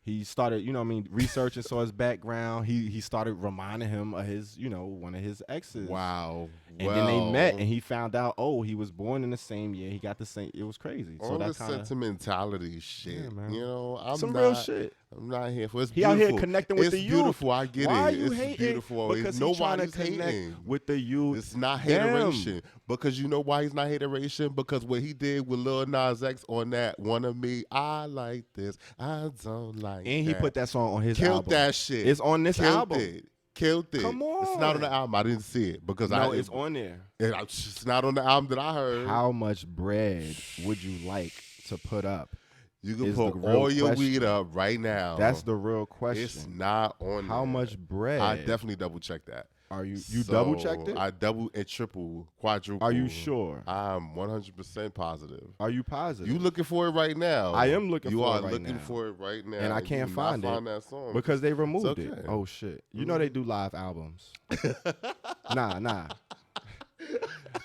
Speaker 2: He started, researching, saw his background. He started reminding him of his, one of his exes.
Speaker 3: Wow.
Speaker 2: And then they met, and he found out, he was born in the same year. He got the same. It was crazy.
Speaker 3: all
Speaker 2: So that
Speaker 3: this
Speaker 2: kind of
Speaker 3: sentimentality shit.
Speaker 2: Yeah, man.
Speaker 3: I'm
Speaker 2: some
Speaker 3: not,
Speaker 2: real shit.
Speaker 3: I'm not here for it. It's
Speaker 2: He out
Speaker 3: beautiful.
Speaker 2: here connecting with
Speaker 3: it's
Speaker 2: the youth.
Speaker 3: beautiful. I get
Speaker 2: Why
Speaker 3: it.
Speaker 2: you
Speaker 3: It's
Speaker 2: hating?
Speaker 3: beautiful.
Speaker 2: Because he's trying to
Speaker 3: Nobody's
Speaker 2: connect
Speaker 3: hating.
Speaker 2: with the youth.
Speaker 3: It's not
Speaker 2: Them.
Speaker 3: hateration. Because you know why he's not hateration? Because what he did with Lil Nas X on that One of Me, I like this, I don't like
Speaker 2: And he
Speaker 3: that.
Speaker 2: put that song on his
Speaker 3: Killed
Speaker 2: album.
Speaker 3: that shit.
Speaker 2: It's on this
Speaker 3: Killed
Speaker 2: album.
Speaker 3: It. Killed it.
Speaker 2: Come
Speaker 3: It's not on
Speaker 2: on.
Speaker 3: the album. I didn't see it because
Speaker 2: No, it's on there.
Speaker 3: It's not on the album that I heard.
Speaker 2: How much bread would you like to put up?
Speaker 3: You can
Speaker 2: is
Speaker 3: put
Speaker 2: the real
Speaker 3: all your
Speaker 2: question.
Speaker 3: weed up right now.
Speaker 2: That's the real
Speaker 3: It's
Speaker 2: question.
Speaker 3: not on
Speaker 2: How
Speaker 3: there.
Speaker 2: much bread?
Speaker 3: I definitely double checked that.
Speaker 2: Are you
Speaker 3: So,
Speaker 2: double checked it?
Speaker 3: I double and triple, quadruple.
Speaker 2: Are you sure?
Speaker 3: I'm 100% positive.
Speaker 2: Are you positive?
Speaker 3: You looking for it right now?
Speaker 2: I am looking
Speaker 3: you
Speaker 2: for it
Speaker 3: are
Speaker 2: right
Speaker 3: looking
Speaker 2: now.
Speaker 3: for it right now,
Speaker 2: And I
Speaker 3: You
Speaker 2: can't
Speaker 3: will
Speaker 2: find
Speaker 3: not
Speaker 2: it
Speaker 3: find that song
Speaker 2: because they removed
Speaker 3: okay.
Speaker 2: it. Oh shit! You know they do live albums. Nah.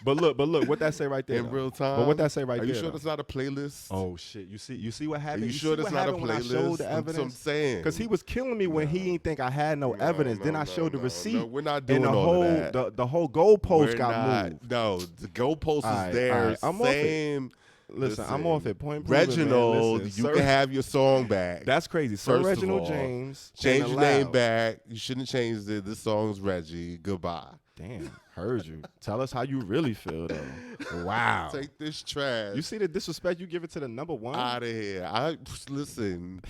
Speaker 2: But look, what that say right there?
Speaker 3: in
Speaker 2: though?
Speaker 3: real time.
Speaker 2: But what that say right
Speaker 3: Are
Speaker 2: there?
Speaker 3: you sure
Speaker 2: though?
Speaker 3: that's not a playlist?
Speaker 2: Oh shit! You see what
Speaker 3: Are
Speaker 2: happened?
Speaker 3: you
Speaker 2: see
Speaker 3: sure
Speaker 2: what
Speaker 3: that's not a
Speaker 2: happened when I
Speaker 3: playlist?
Speaker 2: showed the
Speaker 3: That's what I'm
Speaker 2: evidence.
Speaker 3: saying.
Speaker 2: Because he was killing me when he didn't think I had no evidence. Then I showed the receipt.
Speaker 3: No, we're not doing
Speaker 2: and the
Speaker 3: all
Speaker 2: whole
Speaker 3: of that.
Speaker 2: the whole goalpost
Speaker 3: We're
Speaker 2: got
Speaker 3: not-
Speaker 2: moved.
Speaker 3: No, the goalpost
Speaker 2: All
Speaker 3: is
Speaker 2: right,
Speaker 3: there.
Speaker 2: all right, I'm off it.
Speaker 3: Same.
Speaker 2: Listen, I'm off it. Point proven, man.
Speaker 3: Reginald,
Speaker 2: Listen,
Speaker 3: you
Speaker 2: Sir-
Speaker 3: can have your song back.
Speaker 2: That's crazy. Sir
Speaker 3: First of
Speaker 2: Reginald
Speaker 3: all,
Speaker 2: James.
Speaker 3: Change
Speaker 2: and
Speaker 3: your name
Speaker 2: Allowed.
Speaker 3: back. You shouldn't have changed it. This song's Reggie. Goodbye.
Speaker 2: Damn, heard you. Tell us how you really feel, though. Wow.
Speaker 3: Take this trash.
Speaker 2: You see the disrespect you give it to the number one?
Speaker 3: out of here. Listen.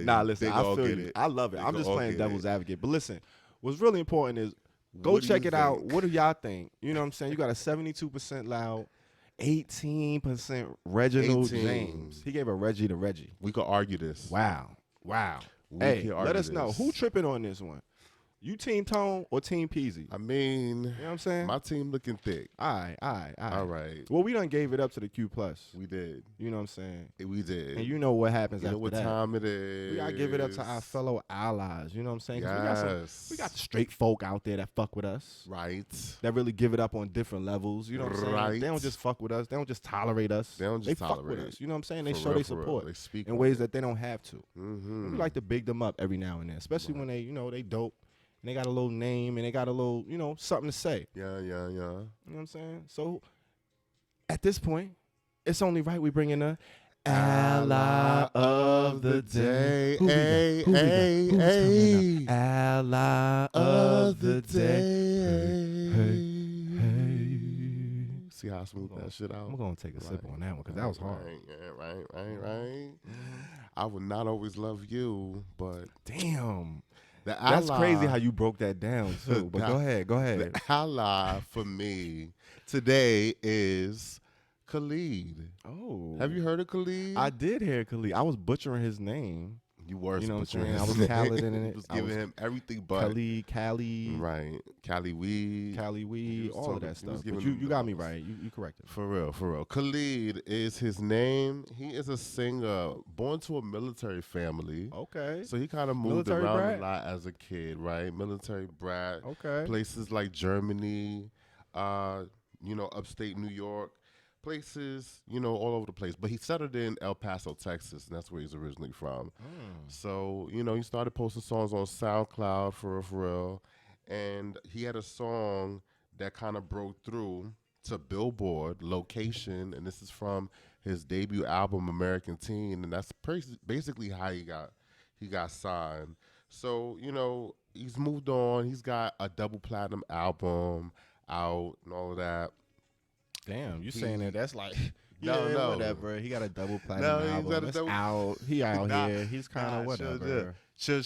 Speaker 2: Nah, listen,
Speaker 3: They
Speaker 2: I
Speaker 3: all
Speaker 2: feel
Speaker 3: get
Speaker 2: you.
Speaker 3: it.
Speaker 2: I love it.
Speaker 3: They
Speaker 2: I'm just
Speaker 3: all
Speaker 2: playing
Speaker 3: get
Speaker 2: devil's
Speaker 3: it.
Speaker 2: advocate. But listen, what's really important is go
Speaker 3: What do
Speaker 2: check
Speaker 3: you
Speaker 2: it out.
Speaker 3: think?
Speaker 2: What do y'all think? You know what I'm saying? You got a 72% loud, 18% Reginald
Speaker 3: 18.
Speaker 2: James. He gave a Reggie to Reggie.
Speaker 3: We could argue this.
Speaker 2: Wow.
Speaker 3: We
Speaker 2: Hey,
Speaker 3: can
Speaker 2: let
Speaker 3: argue
Speaker 2: us know.
Speaker 3: this.
Speaker 2: Who tripping on this one? You Team Tone or Team Peasy?
Speaker 3: I mean,
Speaker 2: You know what I'm saying?
Speaker 3: my team looking thick.
Speaker 2: All right.
Speaker 3: All right.
Speaker 2: Well, we done gave it up to the Q+.
Speaker 3: We did.
Speaker 2: You know what I'm saying?
Speaker 3: We did.
Speaker 2: And you know what happens
Speaker 3: You know
Speaker 2: after
Speaker 3: what
Speaker 2: that.
Speaker 3: time it is.
Speaker 2: We gotta give it up to our fellow allies. You know what I'm saying? 'Cause
Speaker 3: Yes.
Speaker 2: we got the straight folk out there that fuck with us.
Speaker 3: Right.
Speaker 2: That really give it up on different levels. You know what I'm saying?
Speaker 3: Right.
Speaker 2: They don't just fuck with us. They don't just tolerate us.
Speaker 3: They don't just
Speaker 2: fuck with
Speaker 3: tolerate.
Speaker 2: us. You know what I'm saying? They
Speaker 3: For
Speaker 2: show
Speaker 3: real,
Speaker 2: their
Speaker 3: for real.
Speaker 2: support
Speaker 3: They speak
Speaker 2: in
Speaker 3: on
Speaker 2: ways
Speaker 3: it.
Speaker 2: that they don't have to.
Speaker 3: Mm-hmm.
Speaker 2: We like to big them up every now and then, especially when they, they dope and they got a little name and they got a little, something to say.
Speaker 3: Yeah.
Speaker 2: You know what I'm saying? So at this point, it's only right we bring in a Ally of the day. Who
Speaker 3: Hey,
Speaker 2: we got?
Speaker 3: hey,
Speaker 2: Who's coming
Speaker 3: hey.
Speaker 2: up? Ally of the day. Hey.
Speaker 3: See how I smooth that shit out?
Speaker 2: I'm going to take a sip on that one because that was hard.
Speaker 3: Right. I would not always love you, but
Speaker 2: Damn.
Speaker 3: the
Speaker 2: That's
Speaker 3: ally,
Speaker 2: crazy how you broke that down, too. But go ahead.
Speaker 3: the ally for me today is Khalid.
Speaker 2: Oh.
Speaker 3: Have you heard of Khalid?
Speaker 2: I did hear Khalid. I was butchering his name.
Speaker 3: You were,
Speaker 2: You know what I'm
Speaker 3: butchering
Speaker 2: saying? I
Speaker 3: his
Speaker 2: was
Speaker 3: name.
Speaker 2: Khalid in it.
Speaker 3: Was
Speaker 2: I
Speaker 3: giving
Speaker 2: was
Speaker 3: him everything but
Speaker 2: Cali,
Speaker 3: right. Cali weed.
Speaker 2: Cali weed,
Speaker 3: was
Speaker 2: all of
Speaker 3: talking-
Speaker 2: that
Speaker 3: he was
Speaker 2: stuff. But
Speaker 3: giving
Speaker 2: you got me
Speaker 3: those.
Speaker 2: right. You corrected me.
Speaker 3: For real. Khalid is his name. He is a singer born to a military family.
Speaker 2: Okay.
Speaker 3: So he kind of moved
Speaker 2: Military
Speaker 3: around
Speaker 2: brat?
Speaker 3: a lot as a kid, right? Military brat.
Speaker 2: Okay.
Speaker 3: Places like Germany, upstate New York, places, all over the place. But he settled in El Paso, Texas, and that's where he's originally from. So, he started posting songs on SoundCloud for real. And he had a song that kind of broke through to Billboard Location, and this is from his debut album American Teen, and that's basically how he got signed. So, he's moved on. He's got a double platinum album out and all of that.
Speaker 2: Damn, you saying that? That's like
Speaker 3: No.
Speaker 2: whatever. He got a double platinum
Speaker 3: he's
Speaker 2: album.
Speaker 3: got a
Speaker 2: It's
Speaker 3: double-
Speaker 2: out. He out
Speaker 3: Nah,
Speaker 2: here. He's kind of whatever.
Speaker 3: Sure.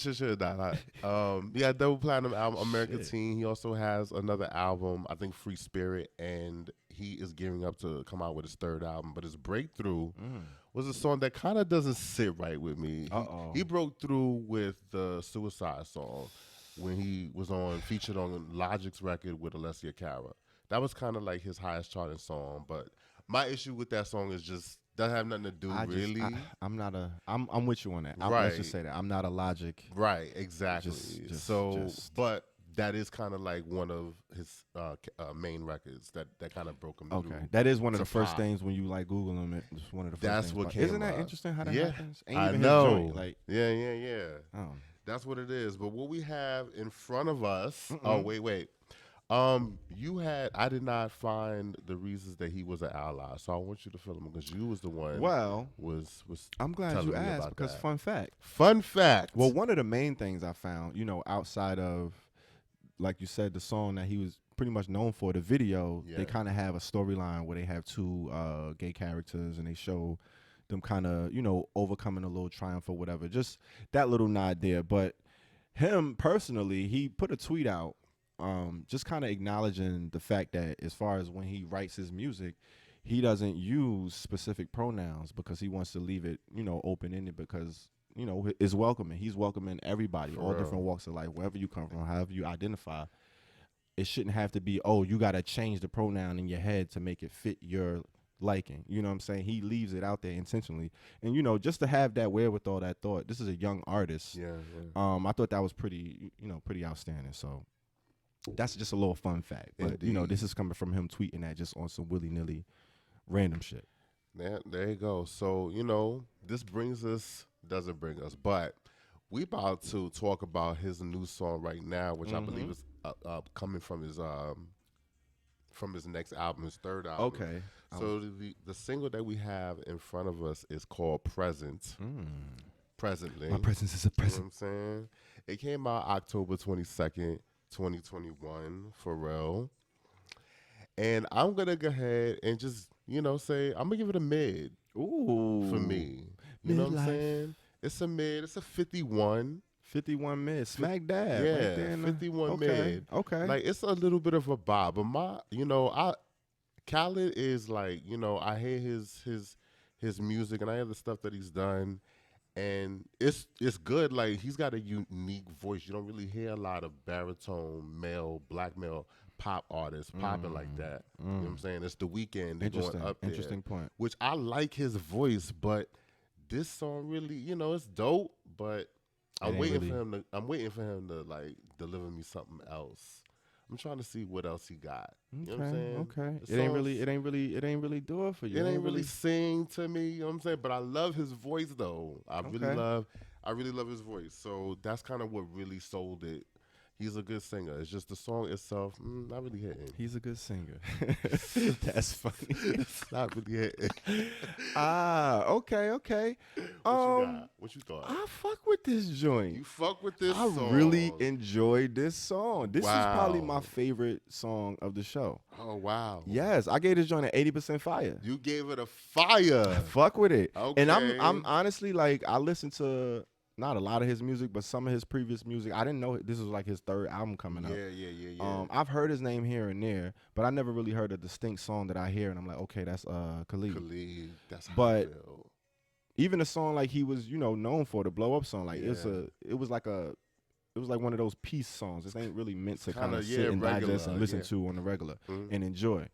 Speaker 3: Yeah, double platinum album, American
Speaker 2: Shit.
Speaker 3: Teen. He also has another album, I think Free Spirit, and he is gearing up to come out with his third album. But his breakthrough was a song that kind of doesn't sit right with me. He broke through with the Suicide song when he was featured on Logic's record with Alessia Cara. That was kind of like his highest charting song. But my issue with that song is just doesn't have nothing to do
Speaker 2: I'm with you on that.
Speaker 3: Right.
Speaker 2: Let's just say that I'm not a Logic.
Speaker 3: Right, exactly. But that is kind of like one of his main records that kind of broke him through.
Speaker 2: Okay, that is one of
Speaker 3: to
Speaker 2: the first
Speaker 3: pop.
Speaker 2: things when you like Google them. It's one of the first
Speaker 3: That's
Speaker 2: things.
Speaker 3: what
Speaker 2: But
Speaker 3: came
Speaker 2: Isn't that
Speaker 3: up.
Speaker 2: interesting how that
Speaker 3: Yeah,
Speaker 2: happens? Ain't
Speaker 3: I
Speaker 2: even
Speaker 3: know.
Speaker 2: His joint. Like,
Speaker 3: yeah.
Speaker 2: oh.
Speaker 3: That's what it is. But what we have in front of us. Oh, wait. I did not find the reasons that he was an ally, so I want you to fill him because you was the one.
Speaker 2: Well,
Speaker 3: was
Speaker 2: I'm glad
Speaker 3: telling
Speaker 2: you
Speaker 3: me
Speaker 2: asked
Speaker 3: about
Speaker 2: because
Speaker 3: that.
Speaker 2: fun fact.
Speaker 3: Fact.
Speaker 2: Well, one of the main things I found, outside of, like you said, the song that he was pretty much known for, the video,
Speaker 3: Yeah.
Speaker 2: they kind of have a storyline where they have two gay characters and they show them kind of, overcoming a little triumph or whatever. Just that little nod there. But him personally, he put a tweet out just kind of acknowledging the fact that as far as when he writes his music, he doesn't use specific pronouns because he wants to leave it, open-ended because, it's welcoming. He's welcoming everybody,
Speaker 3: For
Speaker 2: all
Speaker 3: real.
Speaker 2: different walks of life, wherever you come from, however you identify. It shouldn't have to be, oh, you got to change the pronoun in your head to make it fit your liking. You know what I'm saying? He leaves it out there intentionally. And, just to have that wherewithal, that thought, this is a young artist.
Speaker 3: Yeah.
Speaker 2: I thought that was pretty outstanding. So that's just a little fun fact. But,
Speaker 3: Indeed.
Speaker 2: this is coming from him tweeting that just on some willy-nilly random shit.
Speaker 3: There you go. So, this doesn't bring us, but we about to talk about his new song right now, which I believe is coming from his next album, his third album.
Speaker 2: Okay.
Speaker 3: So the single that we have in front of us is called Present. Presently.
Speaker 2: My presence is a
Speaker 3: You know
Speaker 2: present.
Speaker 3: what I'm saying? It came out October 22nd, 2021, for real. And I'm going to go ahead and just, say, I'm going to give it a mid
Speaker 2: Ooh.
Speaker 3: for me. You know what I'm
Speaker 2: Midlife.
Speaker 3: saying? It's a mid. It's a 51.
Speaker 2: 51 mid. Smack dab.
Speaker 3: Yeah,
Speaker 2: right there in the-
Speaker 3: 51
Speaker 2: okay.
Speaker 3: mid.
Speaker 2: Okay.
Speaker 3: Like, it's a little bit of a bob. But Khalid is like, I hear his music and I hear the stuff that he's done. And it's good. Like, he's got a unique voice. You don't really hear a lot of baritone, black male pop artists popping like that. You know what I'm saying? It's The Weeknd. They're going up there.
Speaker 2: Interesting point.
Speaker 3: Which I like his voice, but this song really, it's dope, but I'm waiting for him to like deliver me something else. I'm trying to see what else he got. You know what I'm saying?
Speaker 2: Okay.
Speaker 3: The
Speaker 2: It ain't
Speaker 3: songs-
Speaker 2: really do it for you.
Speaker 3: It ain't really sing to me, you know what I'm saying? But I love his voice though. I really love his voice. So that's kind of what really sold it. He's a good singer. It's just the song itself, not really hitting.
Speaker 2: He's a good singer. That's funny.
Speaker 3: It's not really hitting.
Speaker 2: Okay.
Speaker 3: What you got? What you thought?
Speaker 2: I fuck with this joint.
Speaker 3: You fuck with this
Speaker 2: I
Speaker 3: song.
Speaker 2: really enjoyed this song. This is probably
Speaker 3: Wow.
Speaker 2: my favorite song of the show.
Speaker 3: Oh, wow.
Speaker 2: Yes, I gave this joint an 80% fire.
Speaker 3: You gave it a fire.
Speaker 2: Fuck with it.
Speaker 3: Okay.
Speaker 2: And I'm honestly like, I listened to not a lot of his music, but some of his previous music. I didn't know this was like his third album coming up.
Speaker 3: Yeah.
Speaker 2: I've heard his name here and there, but I never really heard a distinct song that I hear and I'm like, okay, that's Khalid.
Speaker 3: Khalid, that's how I
Speaker 2: But
Speaker 3: feel.
Speaker 2: even a song like he was, known for, the blow up song, like it was like one of those peace songs. This ain't really meant to kind of sit and digest and listen to on the regular and enjoy.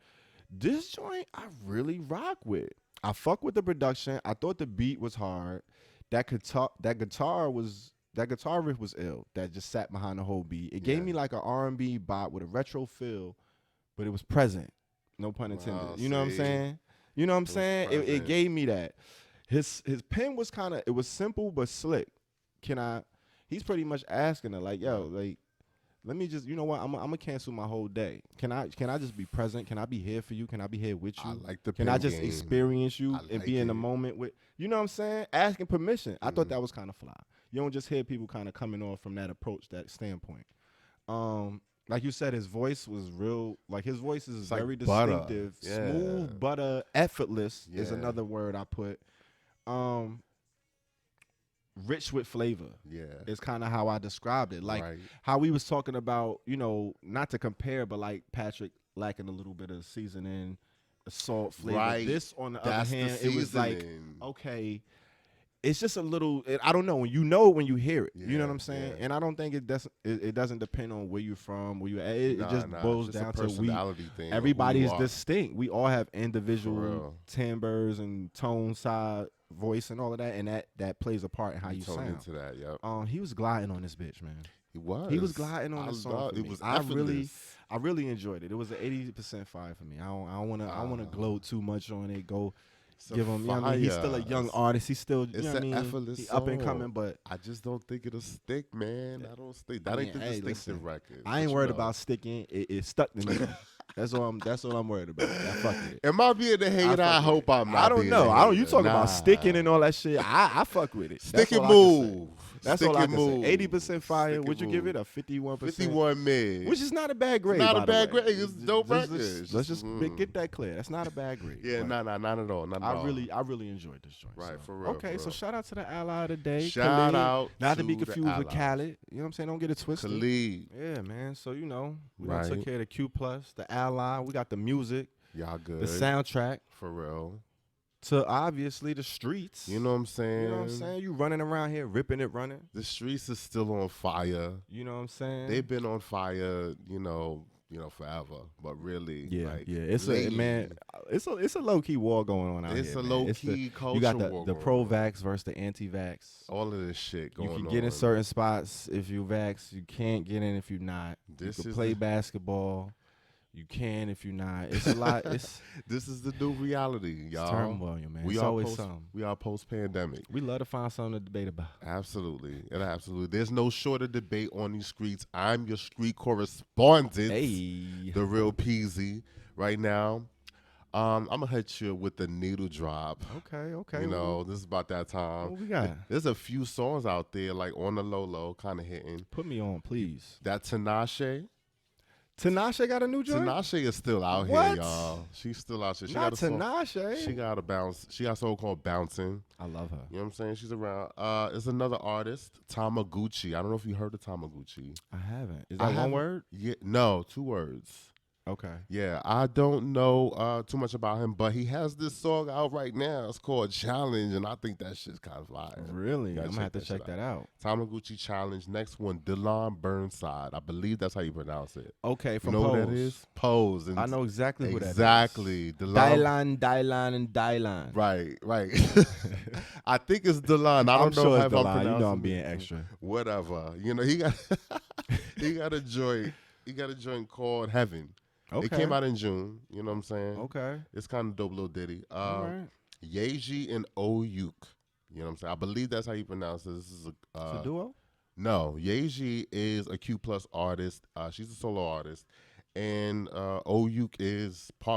Speaker 2: This joint I really rock with. I fuck with the production. I thought the beat was hard. That guitar riff was ill. That just sat behind the whole beat. It gave me like an R&B bop with a retro feel, but it was present. No pun intended.
Speaker 3: Wow,
Speaker 2: you know what I'm saying? You know what I'm saying? It gave me that. His pen was it was simple but slick. He's pretty much asking her like, yo, like, let me just, you know what? I'm gonna cancel my whole day. Can I just be present? Can I be here for you? Can I be here with you?
Speaker 3: I like the
Speaker 2: Can
Speaker 3: pen
Speaker 2: I just
Speaker 3: game.
Speaker 2: experience you and
Speaker 3: like
Speaker 2: be in the
Speaker 3: it.
Speaker 2: moment with, you know what I'm saying? Asking permission. I thought that was kind of fly. You don't just hear people kind of coming off from that approach, that standpoint. Like you said, his voice was real. Like his voice is
Speaker 3: like
Speaker 2: very
Speaker 3: butter.
Speaker 2: distinctive,
Speaker 3: Yeah.
Speaker 2: smooth, butter, effortless is
Speaker 3: Yeah.
Speaker 2: another word I put. Rich with flavor.
Speaker 3: Yeah.
Speaker 2: Is kind of how I described it. Like
Speaker 3: Right.
Speaker 2: how we was talking about, not to compare, but like Patrik lacking a little bit of seasoning, salt flavor.
Speaker 3: Right.
Speaker 2: This, on the
Speaker 3: That's
Speaker 2: other hand,
Speaker 3: the
Speaker 2: it was like,
Speaker 3: seasoning.
Speaker 2: okay, it's just a little. I don't know. When you know it when you hear it, you know what I'm saying.
Speaker 3: Yeah.
Speaker 2: And I don't think it doesn't depend on where you're from, where you at. It just
Speaker 3: Nah,
Speaker 2: boils
Speaker 3: it's just
Speaker 2: down
Speaker 3: a
Speaker 2: to
Speaker 3: personality thing.
Speaker 2: everybody is
Speaker 3: this.
Speaker 2: distinct. We all have
Speaker 3: For
Speaker 2: individual
Speaker 3: real.
Speaker 2: timbres and tone, side, voice, and all of that, and that plays a part in how you
Speaker 3: tone
Speaker 2: sound.
Speaker 3: into that. Yep.
Speaker 2: He was gliding on this bitch, man.
Speaker 3: He was.
Speaker 2: He was gliding on this song. For
Speaker 3: It
Speaker 2: me.
Speaker 3: was
Speaker 2: I
Speaker 3: effortless.
Speaker 2: really enjoyed it. It was an 80% fire for me. I don't want to gloat too much on it.
Speaker 3: It's a
Speaker 2: Give him. You know what I mean? He's still a
Speaker 3: fire.
Speaker 2: young artist. He's still.
Speaker 3: It's
Speaker 2: You know what I
Speaker 3: an
Speaker 2: mean?
Speaker 3: effortless
Speaker 2: He up and
Speaker 3: song.
Speaker 2: coming, but
Speaker 3: I just don't think it'll stick, man. I don't think that ain't the
Speaker 2: hey,
Speaker 3: distinctive
Speaker 2: listen,
Speaker 3: record.
Speaker 2: I ain't
Speaker 3: but
Speaker 2: worried
Speaker 3: you know.
Speaker 2: about sticking. It stuck to me. That's all I'm worried about. I fuck with it.
Speaker 3: Am I being a hater? I hope I'm not.
Speaker 2: I don't
Speaker 3: being
Speaker 2: know.
Speaker 3: a
Speaker 2: I don't. You
Speaker 3: hater.
Speaker 2: talking about
Speaker 3: Nah.
Speaker 2: sticking and all that shit? I fuck with it.
Speaker 3: Stick
Speaker 2: That's
Speaker 3: and
Speaker 2: all I can say.
Speaker 3: move.
Speaker 2: That's
Speaker 3: Stick
Speaker 2: all I
Speaker 3: and
Speaker 2: can say.
Speaker 3: move.
Speaker 2: 80% fire.
Speaker 3: Stick
Speaker 2: Would you
Speaker 3: and
Speaker 2: give it
Speaker 3: move.
Speaker 2: a 51%?
Speaker 3: 51 mid.
Speaker 2: Which is not a bad grade.
Speaker 3: not a
Speaker 2: by the
Speaker 3: bad
Speaker 2: way.
Speaker 3: grade. It's a dope
Speaker 2: Let's
Speaker 3: record.
Speaker 2: just-
Speaker 3: It's
Speaker 2: Let's
Speaker 3: just,
Speaker 2: just get that clear. That's not a bad grade.
Speaker 3: Yeah,
Speaker 2: but
Speaker 3: not at all. Not at all.
Speaker 2: I really enjoyed this joint.
Speaker 3: Right,
Speaker 2: so.
Speaker 3: for real,
Speaker 2: Okay,
Speaker 3: for
Speaker 2: so
Speaker 3: real.
Speaker 2: shout out to the ally of the day.
Speaker 3: Shout
Speaker 2: Khalid.
Speaker 3: out
Speaker 2: Not to be
Speaker 3: to the
Speaker 2: confused with
Speaker 3: ally.
Speaker 2: Khalid. You know what I'm saying? Don't get it twisted.
Speaker 3: Khalid.
Speaker 2: Yeah, man. So we done
Speaker 3: Right.
Speaker 2: took care of the Q plus, the ally. We got the music,
Speaker 3: Y'all good.
Speaker 2: the soundtrack,
Speaker 3: For real.
Speaker 2: to obviously the streets.
Speaker 3: You know what I'm saying?
Speaker 2: You know what I'm saying? You running around here, ripping it, running.
Speaker 3: The streets is still on fire.
Speaker 2: You know what I'm saying?
Speaker 3: They've been on fire, forever. But really,
Speaker 2: Yeah,
Speaker 3: like,
Speaker 2: yeah. It's
Speaker 3: lately,
Speaker 2: it's a low key war going on out here.
Speaker 3: It's a
Speaker 2: man.
Speaker 3: low
Speaker 2: It's the-
Speaker 3: key culture
Speaker 2: You got
Speaker 3: war
Speaker 2: the
Speaker 3: going
Speaker 2: pro
Speaker 3: on.
Speaker 2: vax versus the anti vax.
Speaker 3: All of this shit
Speaker 2: You
Speaker 3: going on.
Speaker 2: can get in certain spots if you vax. You can't get in if you're not.
Speaker 3: This
Speaker 2: you can
Speaker 3: is
Speaker 2: play
Speaker 3: the-
Speaker 2: basketball. You can if you're not. It's a lot. It's
Speaker 3: This is the new reality, y'all.
Speaker 2: turmoil, man.
Speaker 3: We
Speaker 2: It's
Speaker 3: are
Speaker 2: always
Speaker 3: post,
Speaker 2: something.
Speaker 3: We are post pandemic.
Speaker 2: We love to find something to debate about.
Speaker 3: Absolutely. And absolutely. There's no shorter debate on these streets. I'm your street correspondent,
Speaker 2: Hey.
Speaker 3: the real Peasy, right now. I'm gonna hit you with the needle drop.
Speaker 2: Okay.
Speaker 3: You know, this is about that time.
Speaker 2: What we got?
Speaker 3: There's a few songs out there, like on the low, kind of hitting.
Speaker 2: Put me on, please.
Speaker 3: That Tinashe.
Speaker 2: Tinashe got a new joint?
Speaker 3: Tinashe is still out
Speaker 2: What?
Speaker 3: here, y'all. She's still out here. She
Speaker 2: Not
Speaker 3: got a song.
Speaker 2: Tinashe.
Speaker 3: She got a bounce. She got a song called Bouncing.
Speaker 2: I love her.
Speaker 3: You know what I'm saying? She's around. It's another artist, Tamaguchi. I don't know if you heard of Tamaguchi.
Speaker 2: I haven't. Is
Speaker 3: I
Speaker 2: that one
Speaker 3: haven't-
Speaker 2: word?
Speaker 3: Yeah, no, 2 words.
Speaker 2: Okay.
Speaker 3: Yeah, I don't know too much about him, but he has this song out right now. It's called Challenge, and I think that shit's kind of fire.
Speaker 2: Really?
Speaker 3: Gotta
Speaker 2: I'm gonna have to check
Speaker 3: shit
Speaker 2: that out.
Speaker 3: Tamaguchi Challenge. Next one, Dylan Burnside. I believe that's how you pronounce it.
Speaker 2: Okay,
Speaker 3: You
Speaker 2: from
Speaker 3: know
Speaker 2: Pose.
Speaker 3: what that is? Pose. And
Speaker 2: I know exactly who that is.
Speaker 3: exactly. Dylan.
Speaker 2: Dylan, and Dylan.
Speaker 3: Right. I think it's Dylan. I
Speaker 2: I'm
Speaker 3: don't know
Speaker 2: sure
Speaker 3: how
Speaker 2: it's
Speaker 3: I'm
Speaker 2: Dylan. You know I'm
Speaker 3: pronouncing
Speaker 2: being
Speaker 3: it.
Speaker 2: extra.
Speaker 3: Whatever. You know, he got he got a joint. He got a joint called Heaven.
Speaker 2: Okay.
Speaker 3: It came out in June. You know what I'm saying?
Speaker 2: Okay.
Speaker 3: It's kind of dope little ditty.
Speaker 2: All right.
Speaker 3: Yeji and Oyuk. You know what I'm saying? I believe that's how you pronounce it. This is
Speaker 2: It's a duo?
Speaker 3: No, Yeji is a Q plus artist. She's a solo artist, and Oyuk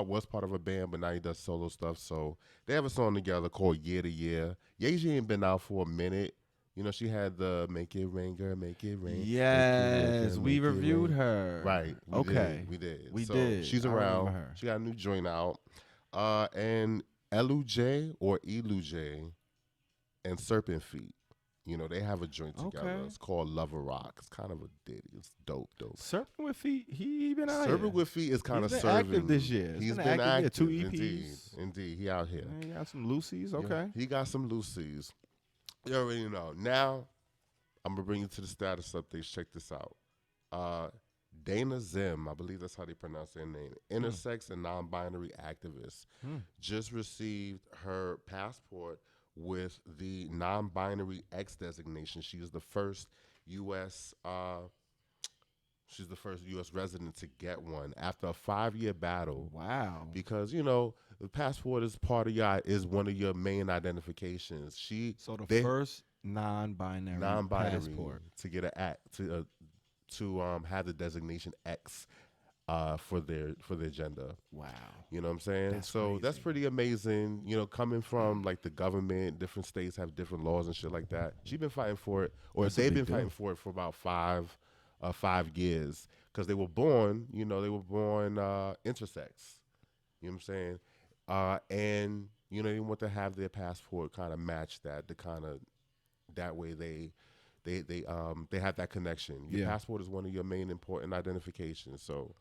Speaker 3: was part of a band, but now he does solo stuff. So they have a song together called Year to Year. Yeji ain't been out for a minute. You know, she had the Make It Rain, Girl, Make It Rain.
Speaker 2: Yes, we reviewed
Speaker 3: rain.
Speaker 2: her.
Speaker 3: Right. We did.
Speaker 2: We
Speaker 3: so
Speaker 2: did.
Speaker 3: She's
Speaker 2: I remember
Speaker 3: around.
Speaker 2: her.
Speaker 3: She got a new joint out. And Elu or Elu and Serpent Feet. You know, they have a joint together.
Speaker 2: Okay.
Speaker 3: It's called Lover Rock. It's kind of a ditty. It's dope.
Speaker 2: Serpent with Feet, he been out
Speaker 3: Serpent
Speaker 2: here.
Speaker 3: with Feet is kind of
Speaker 2: He's
Speaker 3: serving.
Speaker 2: been active this year.
Speaker 3: He's
Speaker 2: been
Speaker 3: been active.
Speaker 2: 2 EPs.
Speaker 3: Indeed. He out here.
Speaker 2: Yeah, he got some Lucy's. Okay.
Speaker 3: Yeah, he got some Lucy's. You already know. Now, I'm going to bring you to the status updates. Check this out. Dana Zim, I believe that's how they pronounce their name, intersex and non-binary activist, just received her passport with the non-binary X designation. She is the first U.S. Resident to get one after a 5-year battle.
Speaker 2: Wow.
Speaker 3: Because the passport is is one of your main identifications.
Speaker 2: The first non-binary passport
Speaker 3: to get to have the designation X for their gender.
Speaker 2: Wow.
Speaker 3: You know what I'm saying?
Speaker 2: That's
Speaker 3: so
Speaker 2: crazy.
Speaker 3: that's pretty amazing. Coming from like the government, different states have different laws and shit like that. She's been fighting for it, or they've been fighting for it for about 5 years because they were born. Intersex. You know what I'm saying? And they want to have their passport kind of match that, to kind of that way they have that connection. Your passport is one of your main important identifications. So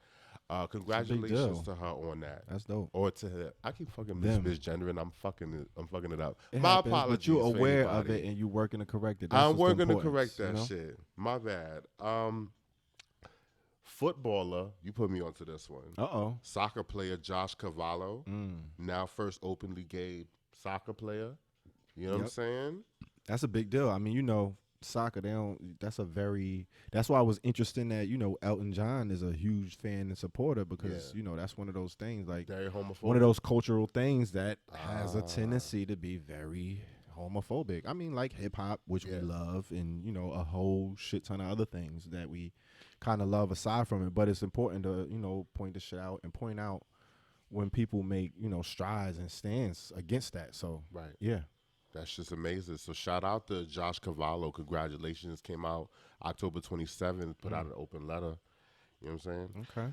Speaker 3: congratulations to her on that.
Speaker 2: That's dope.
Speaker 3: Or to her. I keep fucking misgendering. I'm fucking it up.
Speaker 2: It
Speaker 3: My
Speaker 2: happens,
Speaker 3: apologies.
Speaker 2: but you're aware
Speaker 3: for
Speaker 2: of
Speaker 3: anybody.
Speaker 2: it and you're working to correct it. That's
Speaker 3: I'm
Speaker 2: what's
Speaker 3: working to
Speaker 2: important,
Speaker 3: correct that shit. My bad. Footballer, you put me onto this one.
Speaker 2: Uh-oh.
Speaker 3: Soccer player Josh Cavallo, now first openly gay soccer player. You know what I'm saying?
Speaker 2: That's a big deal. I mean, soccer, that's why I was interested in that, Elton John is a huge fan and supporter because, that's one of those things, like
Speaker 3: very homophobic.
Speaker 2: One of those cultural things that has a tendency to be very homophobic. I mean, like hip hop, which we love, and, a whole shit ton of other things that we kind of love aside from it. But it's important to, point this shit out and point out when people make, strides and stands against that. So,
Speaker 3: right.
Speaker 2: Yeah.
Speaker 3: That's just amazing. So shout out to Josh Cavallo. Congratulations. Came out October 27th, put out an open letter. You know what I'm saying?
Speaker 2: Okay.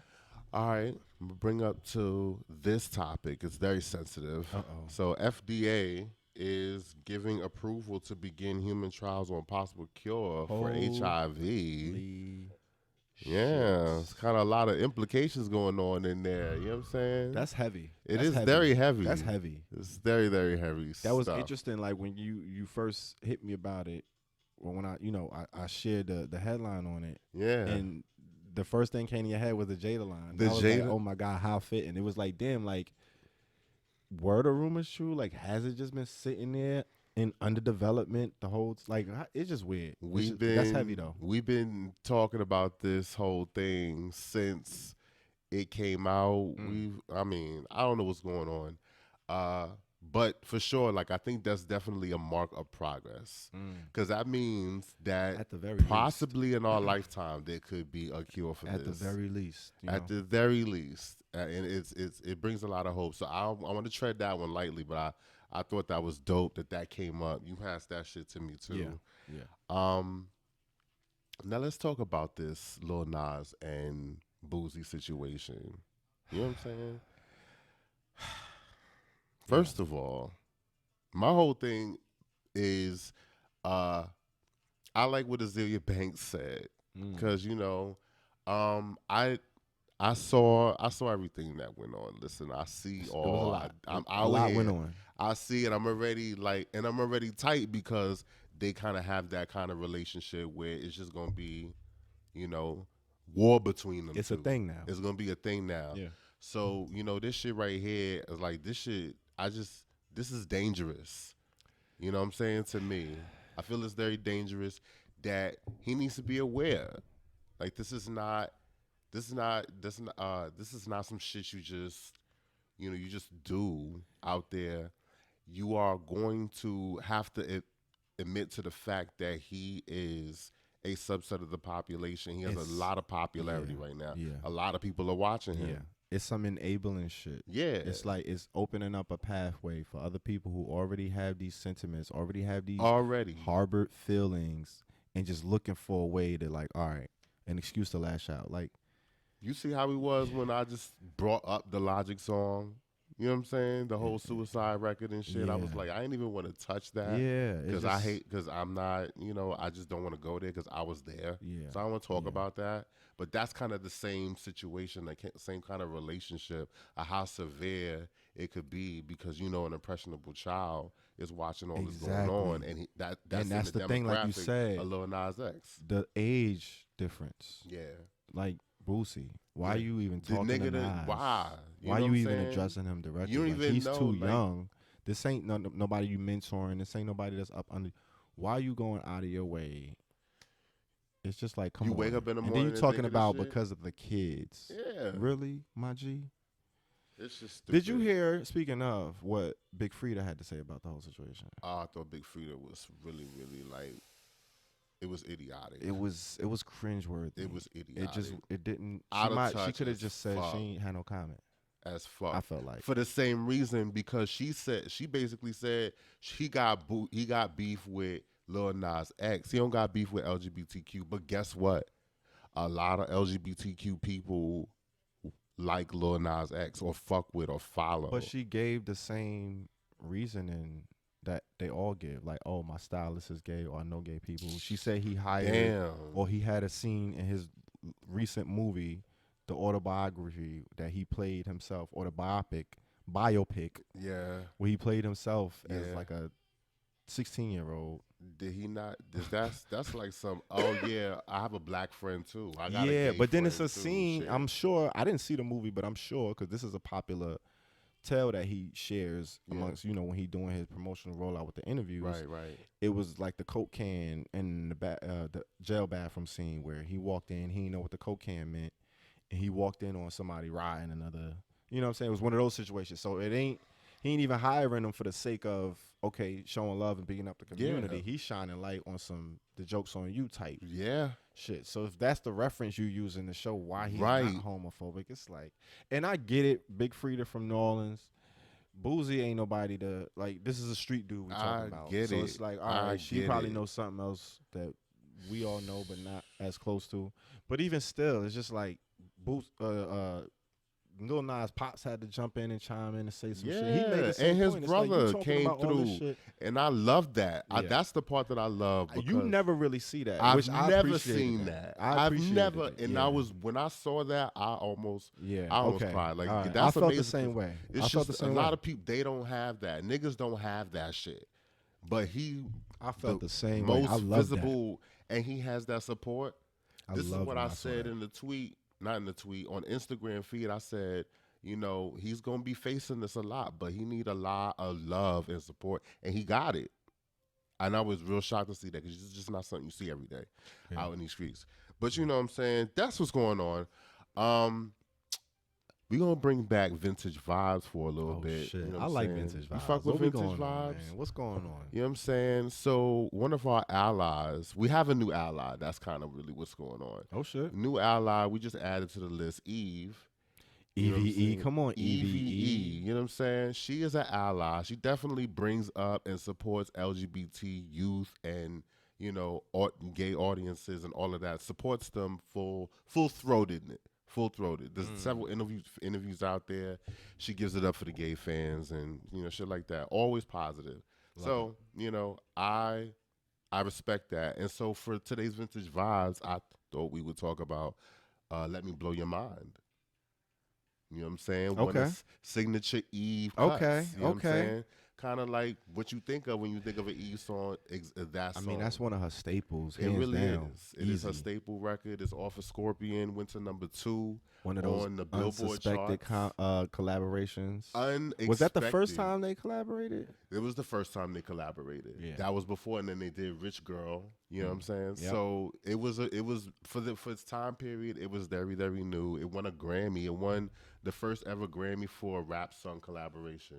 Speaker 3: All right. I'm going to bring up to this topic. It's very sensitive.
Speaker 2: Uh-oh.
Speaker 3: So FDA is giving approval to begin human trials on possible cure for HIV. Yeah, it's kind of a lot of implications going on in there. You know what I'm saying?
Speaker 2: That's heavy.
Speaker 3: It is very heavy.
Speaker 2: That's heavy.
Speaker 3: It's very, very heavy.
Speaker 2: That was interesting. Like when you first hit me about it, or when I shared the headline on it.
Speaker 3: Yeah.
Speaker 2: And the first thing came in your head was the Jada line.
Speaker 3: The
Speaker 2: I was
Speaker 3: Jada.
Speaker 2: like, oh my God, how fitting. It was like, damn, like, word or rumors true? Like, has it just been sitting there in underdevelopment the whole, like, it's just weird. That's heavy though.
Speaker 3: We've been talking about this whole thing since it came out. I don't know what's going on. But for sure, like, I think that's definitely a mark of progress. Because that means that
Speaker 2: at the very
Speaker 3: possibly in our lifetime, there could be a cure for
Speaker 2: at
Speaker 3: this.
Speaker 2: The very least.
Speaker 3: At the very least. And it brings a lot of hope. So I want to tread that one lightly, but I thought that was dope that came up. You passed that shit to me too.
Speaker 2: Yeah.
Speaker 3: Now let's talk about this Lil Nas and Boozy situation. You know what I'm saying? First of all, my whole thing is I like what Azealia Banks said because I saw everything that went on. Listen, I see all.
Speaker 2: A lot went on.
Speaker 3: I see it. I'm already tight because they kind of have that kind of relationship where it's just gonna be, war between them.
Speaker 2: It's
Speaker 3: two.
Speaker 2: a thing now.
Speaker 3: It's gonna be a thing now.
Speaker 2: Yeah.
Speaker 3: So this shit right here is like this shit. This is dangerous. You know what I'm saying? To me, I feel it's very dangerous that he needs to be aware. Like this is not some shit you just do out there. You are going to have to admit to the fact that he is a subset of the population. He has a lot of popularity right now.
Speaker 2: Yeah.
Speaker 3: A lot of people are watching him.
Speaker 2: Yeah. It's some enabling shit.
Speaker 3: Yeah.
Speaker 2: It's like it's opening up a pathway for other people who already have these sentiments, already have these harbored feelings, and just looking for a way to like, all right, an excuse to lash out. Like,
Speaker 3: you see how he was when I just brought up the Logic song? You know what I'm saying? The whole Suicide record and shit.
Speaker 2: Yeah.
Speaker 3: I was like, I ain't even want to touch that.
Speaker 2: Yeah.
Speaker 3: Because I'm not, I just don't want to go there because I was there.
Speaker 2: Yeah.
Speaker 3: So I don't want to talk about that. But that's kind of the same situation, same kind of relationship, how severe it could be because, an impressionable child is watching all this going on. And that's
Speaker 2: the thing, like you said,
Speaker 3: of Lil Nas X.
Speaker 2: The age difference.
Speaker 3: Yeah.
Speaker 2: Like, Boosie, why are you even talking to Nas?
Speaker 3: Why?
Speaker 2: Why you even addressing him directly?
Speaker 3: You don't even
Speaker 2: he's
Speaker 3: know,
Speaker 2: too young. This ain't nobody you mentoring. This ain't nobody that's up under. Why are you going out of your way? It's just like, come on.
Speaker 3: You wake up in the morning
Speaker 2: and then you talking
Speaker 3: think of
Speaker 2: about
Speaker 3: this shit?
Speaker 2: because of the kids.
Speaker 3: Yeah.
Speaker 2: Really, my G?
Speaker 3: It's just stupid.
Speaker 2: Did you hear, speaking of, what Big Frida had to say about the whole situation?
Speaker 3: I thought Big Frida was really, really like, it was idiotic.
Speaker 2: It was cringeworthy.
Speaker 3: It was idiotic.
Speaker 2: It didn't. She could have just said she ain't had no comment.
Speaker 3: As fuck.
Speaker 2: I felt like
Speaker 3: for the same reason because she basically said he got beef with Lil Nas X. He don't got beef with LGBTQ. But guess what? A lot of LGBTQ people like Lil Nas X or fuck with or follow.
Speaker 2: But she gave the same reasoning that they all give, like, oh, my stylist is gay, or I know gay people. She said he hired, or he had a scene in his recent movie, the autobiography that he played himself, or the biopic,
Speaker 3: yeah,
Speaker 2: where he played himself as like a 16-year-old.
Speaker 3: Did he not? That's like some. Oh yeah, I have a black friend too. I got
Speaker 2: yeah,
Speaker 3: a gay
Speaker 2: but then it's
Speaker 3: friend
Speaker 2: a
Speaker 3: too.
Speaker 2: scene.
Speaker 3: Shit.
Speaker 2: I'm sure I didn't see the movie, but I'm sure because this is a popular tale that he shares amongst when he doing his promotional rollout with the interviews.
Speaker 3: Right.
Speaker 2: It was like the Coke can in the jail bathroom scene where he walked in. He didn't know what the Coke can meant, and he walked in on somebody riding another. You know what I'm saying? It was one of those situations. So he ain't even hiring them for the sake of showing love and beating up the community. He's shining light on the jokes on you type.
Speaker 3: Yeah.
Speaker 2: Shit. So if that's the reference you using to show why he's
Speaker 3: right.
Speaker 2: not homophobic, it's like, and I get it. Big Frida from New Orleans. Boosie ain't nobody to like. This is a street dude we talking about.
Speaker 3: Get
Speaker 2: so
Speaker 3: it.
Speaker 2: It's like, all right, she probably knows something else that we all know, but not as close to. But even still, it's just like Lil Nas Pops had to jump in and chime in and say some shit. He made the same
Speaker 3: and his
Speaker 2: point.
Speaker 3: brother
Speaker 2: like,
Speaker 3: came through, and I love that.
Speaker 2: Yeah.
Speaker 3: That's the part that I love.
Speaker 2: You never really see that.
Speaker 3: I've never seen that. I've never,
Speaker 2: it.
Speaker 3: and
Speaker 2: yeah.
Speaker 3: I was when I saw that, I almost cried. Like
Speaker 2: right.
Speaker 3: that's
Speaker 2: I felt
Speaker 3: amazing.
Speaker 2: the same way.
Speaker 3: It's just a lot of people they don't have that. Niggas don't have that shit. But
Speaker 2: I felt the same
Speaker 3: way.
Speaker 2: Most
Speaker 3: I love visible, that. And he has that support. This is what I said in the tweet, not in the tweet on Instagram feed. I said, he's going to be facing this a lot, but he need a lot of love and support, and he got it. And I was real shocked to see that because it's just not something you see every day out in these streets. But you know what I'm saying? That's what's going on. We're going to bring back vintage vibes for a little bit.
Speaker 2: Shit.
Speaker 3: You know
Speaker 2: I like vintage vibes.
Speaker 3: You fuck with vintage vibes?
Speaker 2: Man? What's going on?
Speaker 3: You know what I'm saying? So one of our allies, we have a new ally. That's kind of really what's going on.
Speaker 2: Oh, shit.
Speaker 3: New ally, we just added to the list, Eve.
Speaker 2: EVE, come on,
Speaker 3: EVE. You know what I'm saying? She is an ally. She definitely brings up and supports LGBT youth and, gay audiences and all of that. Supports them full-throated. There's several interviews out there. She gives it up for the gay fans and, shit like that. Always positive. Love it. I respect that. And so for today's vintage vibes, I thought we would talk about Let Me Blow Your Mind. You know what I'm saying?
Speaker 2: Okay.
Speaker 3: One of signature Eve cuts.
Speaker 2: Okay.
Speaker 3: You know what I'm saying? Kind of like what you think of when you think of an Eve song. That song.
Speaker 2: I mean, that's one of her staples.
Speaker 3: It really
Speaker 2: down.
Speaker 3: is. It is her staple record. It's off of Scorpion. Went to #2.
Speaker 2: One of those
Speaker 3: on the Billboard
Speaker 2: unsuspected
Speaker 3: charts.
Speaker 2: Collaborations.
Speaker 3: Unexpected.
Speaker 2: Was that the first time they collaborated?
Speaker 3: It was the first time they collaborated.
Speaker 2: Yeah.
Speaker 3: That was before, and then they did Rich Girl. You know what I'm saying?
Speaker 2: Yep.
Speaker 3: So it was for its time period. It was very, very new. It won a Grammy. It won the first ever Grammy for a rap song collaboration.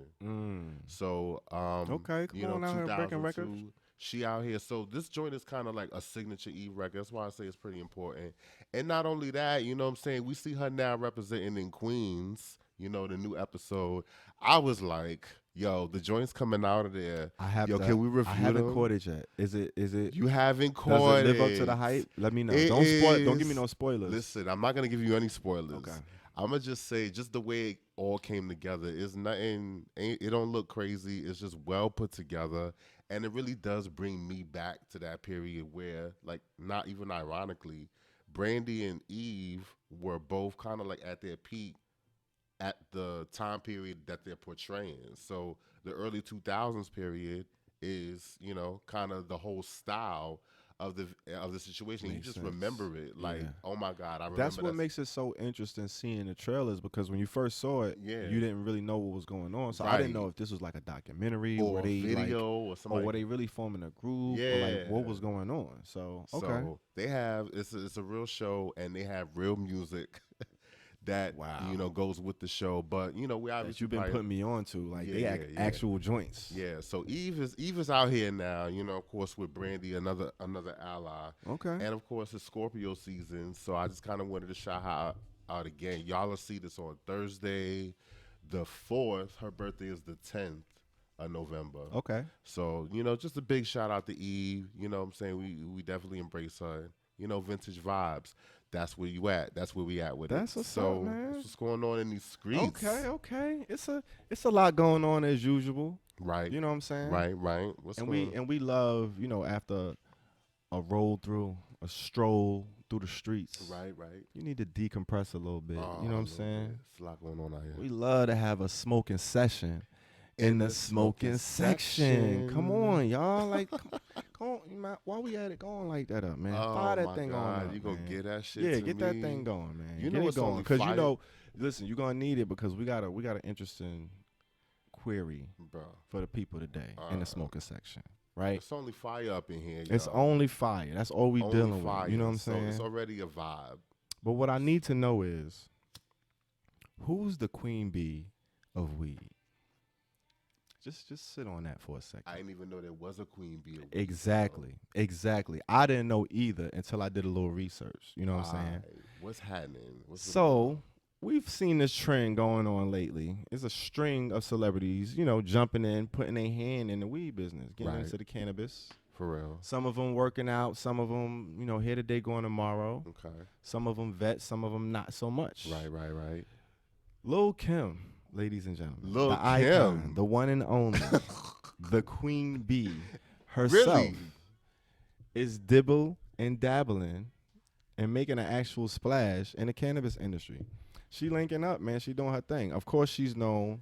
Speaker 3: So,
Speaker 2: Okay, come on out here breaking records.
Speaker 3: She out here. So this joint is kind of like a signature Eve record. That's why I say it's pretty important. And not only that, you know what I'm saying? We see her now representing in Queens, you know, the new episode. I was like, yo, the joint's coming out of there. Can we review
Speaker 2: I haven't
Speaker 3: them?
Speaker 2: caught it yet. Is it?
Speaker 3: You haven't caught it.
Speaker 2: Does it live up to the hype? Let me know. Don't give me no spoilers.
Speaker 3: Listen, I'm not gonna give you any spoilers.
Speaker 2: Okay.
Speaker 3: I'm gonna just say, just the way it all came together is nothing. It don't look crazy. It's just well put together, and it really does bring me back to that period where, like, not even ironically, Brandy and Eve were both kind of like at their peak at the time period that they're portraying. So the early 2000s period is, you know, kind of the whole style of the situation.
Speaker 2: Makes
Speaker 3: you just
Speaker 2: sense.
Speaker 3: remember it like, oh my God, I remember.
Speaker 2: That's what makes it so interesting seeing the trailers, because when you first saw it, you didn't really know what was going on. So I didn't know if this was like a documentary
Speaker 3: or
Speaker 2: a
Speaker 3: video
Speaker 2: like,
Speaker 3: or something.
Speaker 2: Or were they really forming a group?
Speaker 3: Yeah.
Speaker 2: Or like what was going on? So okay.
Speaker 3: So they have it's a real show, and they have real music that you know goes with the show. But you know, we obviously
Speaker 2: you've been putting me on to, like, they actual joints.
Speaker 3: Yeah. So Eve is out here now, you know, of course, with Brandy, another ally.
Speaker 2: Okay.
Speaker 3: And of course it's Scorpio season, so I just kind of wanted to shout her out again. Y'all will see this on Thursday the 4th. Her birthday is the 10th of November.
Speaker 2: Okay.
Speaker 3: So, you know, just a big shout out to Eve. You know what I'm saying? We definitely embrace her. You know, vintage vibes. That's where you at. That's where we at with
Speaker 2: That's
Speaker 3: it.
Speaker 2: what's up, man.
Speaker 3: That's what's going on in these streets.
Speaker 2: Okay. It's a lot going on as usual.
Speaker 3: Right.
Speaker 2: You know what I'm saying?
Speaker 3: Right.
Speaker 2: We love, you know, after a roll through, a stroll through the streets.
Speaker 3: Right.
Speaker 2: You need to decompress a little bit. You know what I'm saying?
Speaker 3: It's a lot going on out here.
Speaker 2: We love to have a smoking session in the smoking section. Come on, y'all. Like, come on, man. Why we at it? Go on, like that up, man. Fire that thing on up,
Speaker 3: you gonna
Speaker 2: man.
Speaker 3: get that shit?
Speaker 2: Yeah,
Speaker 3: to
Speaker 2: get
Speaker 3: me.
Speaker 2: that thing going, man.
Speaker 3: You
Speaker 2: get
Speaker 3: know
Speaker 2: it going, because you
Speaker 3: fire.
Speaker 2: know. Listen, you're gonna need it, because we got an interesting query
Speaker 3: Bro.
Speaker 2: for the people today in the smoking section, right?
Speaker 3: It's only fire up in here.
Speaker 2: It's only fire. That's all we dealing with. You know what I'm saying?
Speaker 3: So it's already a vibe.
Speaker 2: But what I need to know is, who's the queen bee of weed? Just sit on that for a second.
Speaker 3: I didn't even know there was a queen bee.
Speaker 2: Exactly. I didn't know either until I did a little research. You know what I'm saying?
Speaker 3: What's happening?
Speaker 2: We've seen this trend going on lately. It's a string of celebrities, you know, jumping in, putting their hand in the weed business, getting into the cannabis.
Speaker 3: For real.
Speaker 2: Some of them working out, some of them, you know, here today, going tomorrow.
Speaker 3: Okay.
Speaker 2: Some of them vets, some of them not so much.
Speaker 3: Right.
Speaker 2: Lil' Kim, ladies and gentlemen.
Speaker 3: Lil'
Speaker 2: the
Speaker 3: Kim.
Speaker 2: icon, the one and only, the queen bee herself,
Speaker 3: Really?
Speaker 2: is dibble and dabbling and making an actual splash in the cannabis industry. She linking up, man. She doing her thing. Of course, she's known.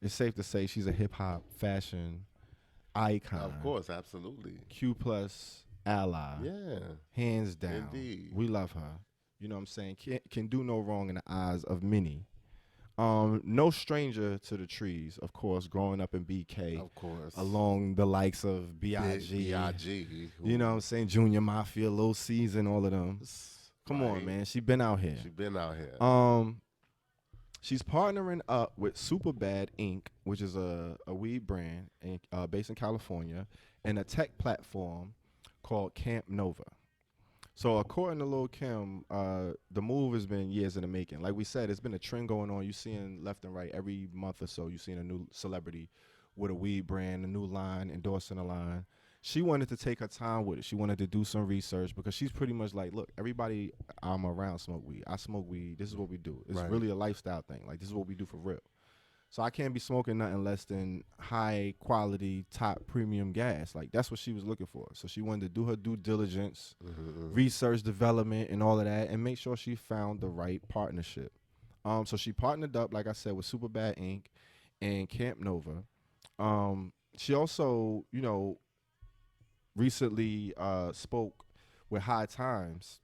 Speaker 2: It's safe to say she's a hip-hop fashion icon.
Speaker 3: Of course, absolutely.
Speaker 2: Q+ ally.
Speaker 3: Yeah.
Speaker 2: Hands down.
Speaker 3: Indeed.
Speaker 2: We love her. You know what I'm saying? Can do no wrong in the eyes of many. No stranger to the trees, of course, growing up in BK.
Speaker 3: Of course.
Speaker 2: Along the likes of B.I.G.
Speaker 3: B.I.G.
Speaker 2: You know what I'm saying? Junior Mafia, Lil Season, all of them. Come on, man. She been out here. She's partnering up with Superbad Inc., which is a weed brand based in California, and a tech platform called Camp Nova. So according to Lil' Kim, the move has been years in the making. Like we said, it's been a trend going on. You're seeing left and right every month or so. You're seeing a new celebrity with a weed brand, a new line, endorsing a line. She wanted to take her time with it. She wanted to do some research, because she's pretty much like, look, everybody I'm around smoke weed. I smoke weed. This is what we do. It's really a lifestyle thing. Like, this is what we do for real. So I can't be smoking nothing less than high quality, top premium gas. Like, that's what she was looking for. So she wanted to do her due diligence, research, development, and all of that, and make sure she found the right partnership. So she partnered up, like I said, with Superbad Inc. and Camp Nova. She also, you know, recently spoke with High Times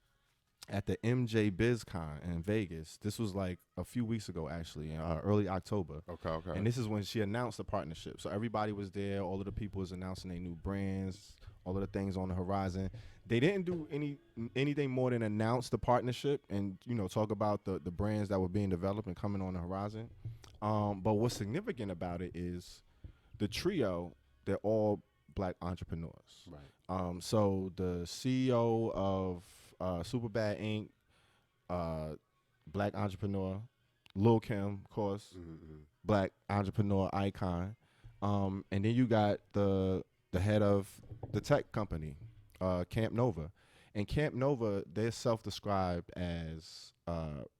Speaker 2: at the MJ BizCon in Vegas. This was like a few weeks ago, actually, in early October.
Speaker 3: Okay.
Speaker 2: And this is when she announced the partnership. So everybody was there. All of the people was announcing their new brands, all of the things on the horizon. They didn't do anything more than announce the partnership and, you know, talk about the brands that were being developed and coming on the horizon. But what's significant about it is the trio, they're all Black entrepreneurs.
Speaker 3: Right.
Speaker 2: So the CEO of Superbad Inc., Black entrepreneur, Lil Kim, of course, Black entrepreneur icon. And then you got the head of the tech company, Camp Nova. And Camp Nova, they're self-described as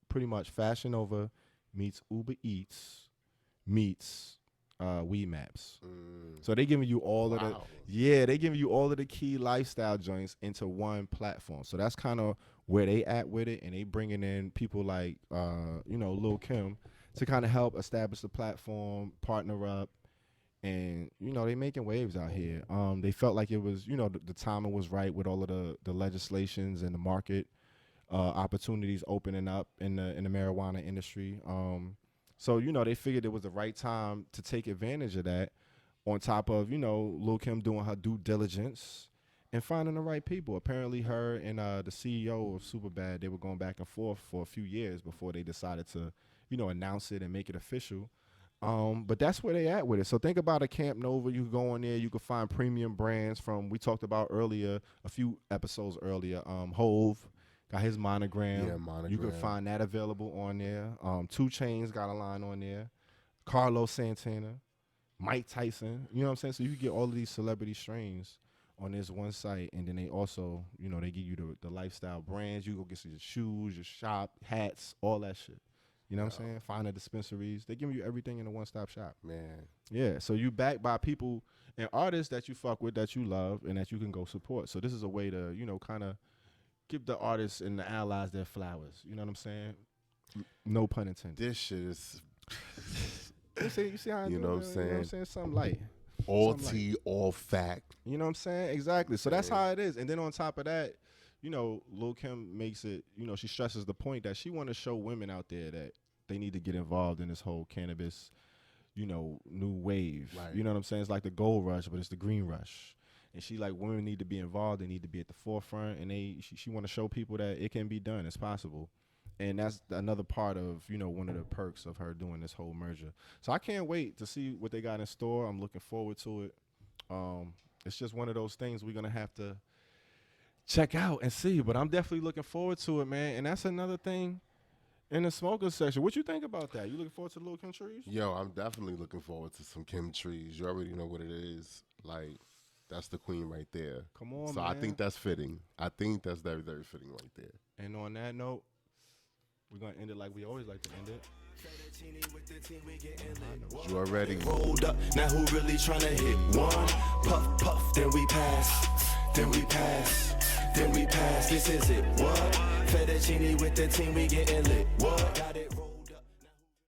Speaker 2: pretty much Fashion Nova meets Uber Eats meets Weed Maps. So they giving you all of they giving you all of the key lifestyle joints into one platform. So that's kind of where they at with it, and they bringing in people like you know, Lil Kim to kind of help establish the platform, partner up. And, you know, they making waves out here. They felt like it was, you know, the timing was right with all of the legislations and the market opportunities opening up in the marijuana industry. So, you know, they figured it was the right time to take advantage of that, on top of, you know, Lil Kim doing her due diligence and finding the right people. Apparently her and the CEO of Superbad, they were going back and forth for a few years before they decided to, you know, announce it and make it official. But that's where they at with it. So think about a Camp Nova. You can go on there. You can find premium brands from, we talked about earlier, a few episodes earlier. Hove got his monogram.
Speaker 3: Yeah, monogram.
Speaker 2: You can find that available on there. 2 Chainz got a line on there. Carlos Santana, Mike Tyson. You know what I'm saying? So you can get all of these celebrity strains on this one site. And then they also, you know, they give you the lifestyle brands. You go get your shoes, your shop, hats, all that shit. You know what I'm saying? Find the dispensaries. They give you everything in a one-stop shop.
Speaker 3: Man.
Speaker 2: Yeah, so you backed by people and artists that you fuck with, that you love, and that you can go support. So this is a way to, you know, kind of give the artists and the allies their flowers. You know what I'm saying? No pun intended.
Speaker 3: This shit is...
Speaker 2: you see how I
Speaker 3: you
Speaker 2: do
Speaker 3: know
Speaker 2: it,
Speaker 3: what I'm saying?
Speaker 2: You know what I'm saying? Something light.
Speaker 3: All
Speaker 2: Something
Speaker 3: tea, all fact.
Speaker 2: You know what I'm saying? Exactly. So that's how it is. And then on top of that, you know, Lil Kim makes it, you know, she stresses the point that she want to show women out there that they need to get involved in this whole cannabis, you know, new wave.
Speaker 3: Right.
Speaker 2: You know what I'm saying? It's like the gold rush, but it's the green rush. And she like, women need to be involved. They need to be at the forefront. And she want to show people that it can be done. It's possible. And that's another part of, you know, one of the perks of her doing this whole merger. So I can't wait to see what they got in store. I'm looking forward to it. It's just one of those things we're going to have to check out and see. But I'm definitely looking forward to it, man. And that's another thing in the Smokin Section. What you think about that? You looking forward to the Lil Kim trees?
Speaker 3: Yo, I'm definitely looking forward to some Kim trees. You already know what it is. Like, that's the queen right there.
Speaker 2: Come on,
Speaker 3: so
Speaker 2: man.
Speaker 3: I think that's fitting. I think that's very, very fitting right there.
Speaker 2: And on that note, we're going to end it like we always like to end it.
Speaker 3: You already
Speaker 1: rolled up. Now who really tryna hit one? Puff, puff, then we pass. Then we pass. Then we pass. This is it. What? Fettuccine with the team, we getting lit. What? Got it.